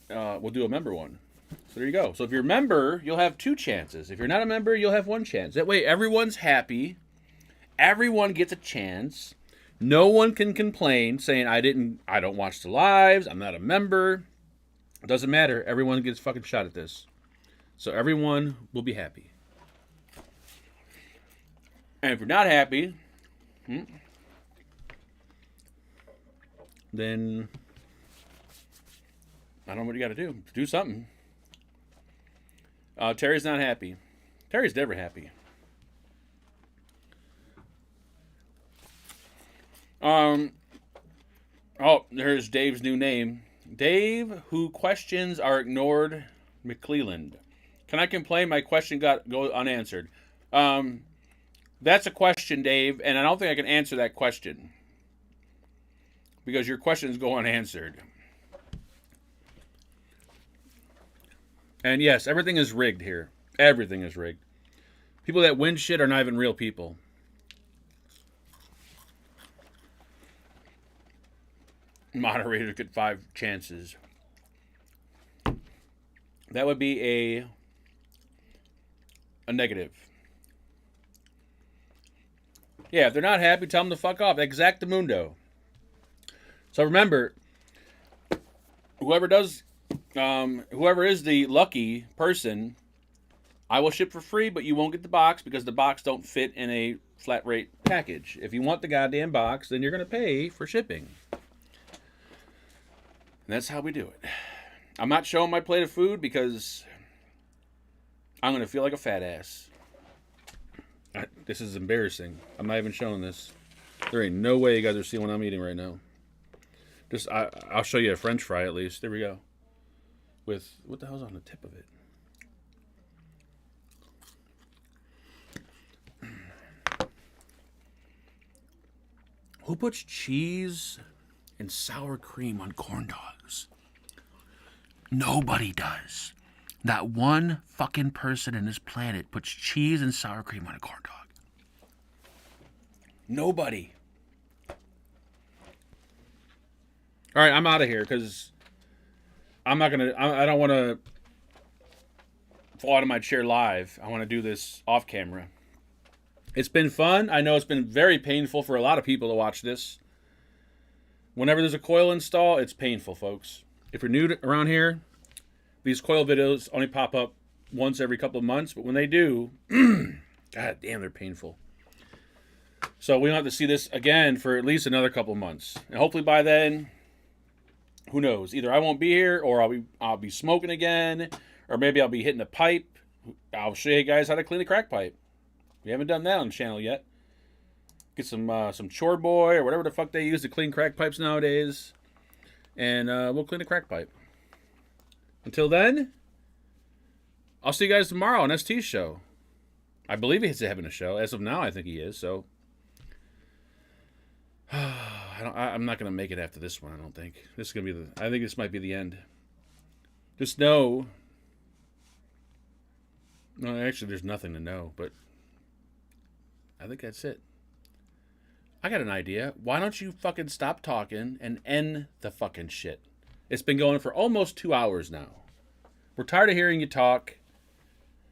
We'll do a member one. So there you go. So if you're a member, you'll have 2 chances. If you're not a member, you'll have 1 chance. That way everyone's happy. Everyone gets a chance. No one can complain saying, I don't watch the lives. I'm not a member. It doesn't matter. Everyone gets a fucking shot at this. So everyone will be happy. And if you're not happy... then I don't know what you got to do. Do something. Terry's not happy. Terry's never happy. Oh, there's Dave's new name. Dave, who questions are ignored, McClelland. Can I complain? My question go unanswered. That's a question, Dave, and I don't think I can answer that question. Because your questions go unanswered. And yes, everything is rigged here. Everything is rigged. People that win shit are not even real people. Moderator get 5 chances. That would be a negative. Yeah, if they're not happy, tell them to fuck off. Exactamundo. So remember, whoever is the lucky person, I will ship for free, but you won't get the box because the box don't fit in a flat rate package. If you want the goddamn box, then you're going to pay for shipping. And that's how we do it. I'm not showing my plate of food because I'm going to feel like a fat ass. This is embarrassing. I'm not even showing this. There ain't no way you guys are seeing what I'm eating right now. Just I'll show you a French fry at least. There we go. With what the hell's on the tip of it? Who puts cheese and sour cream on corn dogs? Nobody does. Not one fucking person in this planet puts cheese and sour cream on a corn dog. Nobody. All right, I'm out of here because I'm not gonna. I don't want to fall out of my chair live. I want to do this off camera. It's been fun. I know it's been very painful for a lot of people to watch this. Whenever there's a coil install, it's painful, folks. If you're new around here, these coil videos only pop up once every couple of months, but when they do, god damn, they're painful. So we don't have to see this again for at least another couple of months. And hopefully by then, who knows? Either I won't be here, or I'll be smoking again, or maybe I'll be hitting a pipe. I'll show you guys how to clean a crack pipe. We haven't done that on the channel yet. Get some chore boy or whatever the fuck they use to clean crack pipes nowadays, and we'll clean a crack pipe. Until then, I'll see you guys tomorrow on ST's show. I believe he's having a show. As of now, I think he is. So I'm not gonna make it after this one. I don't think this is gonna be I think this might be the end. Just know. No, actually, there's nothing to know, but I think that's it. I got an idea. Why don't you fucking stop talking and end the fucking shit? It's been going for almost 2 hours now. We're tired of hearing you talk.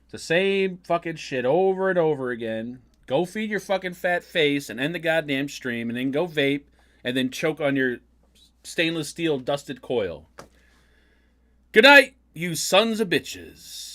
It's the same fucking shit over and over again. Go feed your fucking fat face and end the goddamn stream, and then go vape and then choke on your stainless steel dusted coil. Good night, you sons of bitches.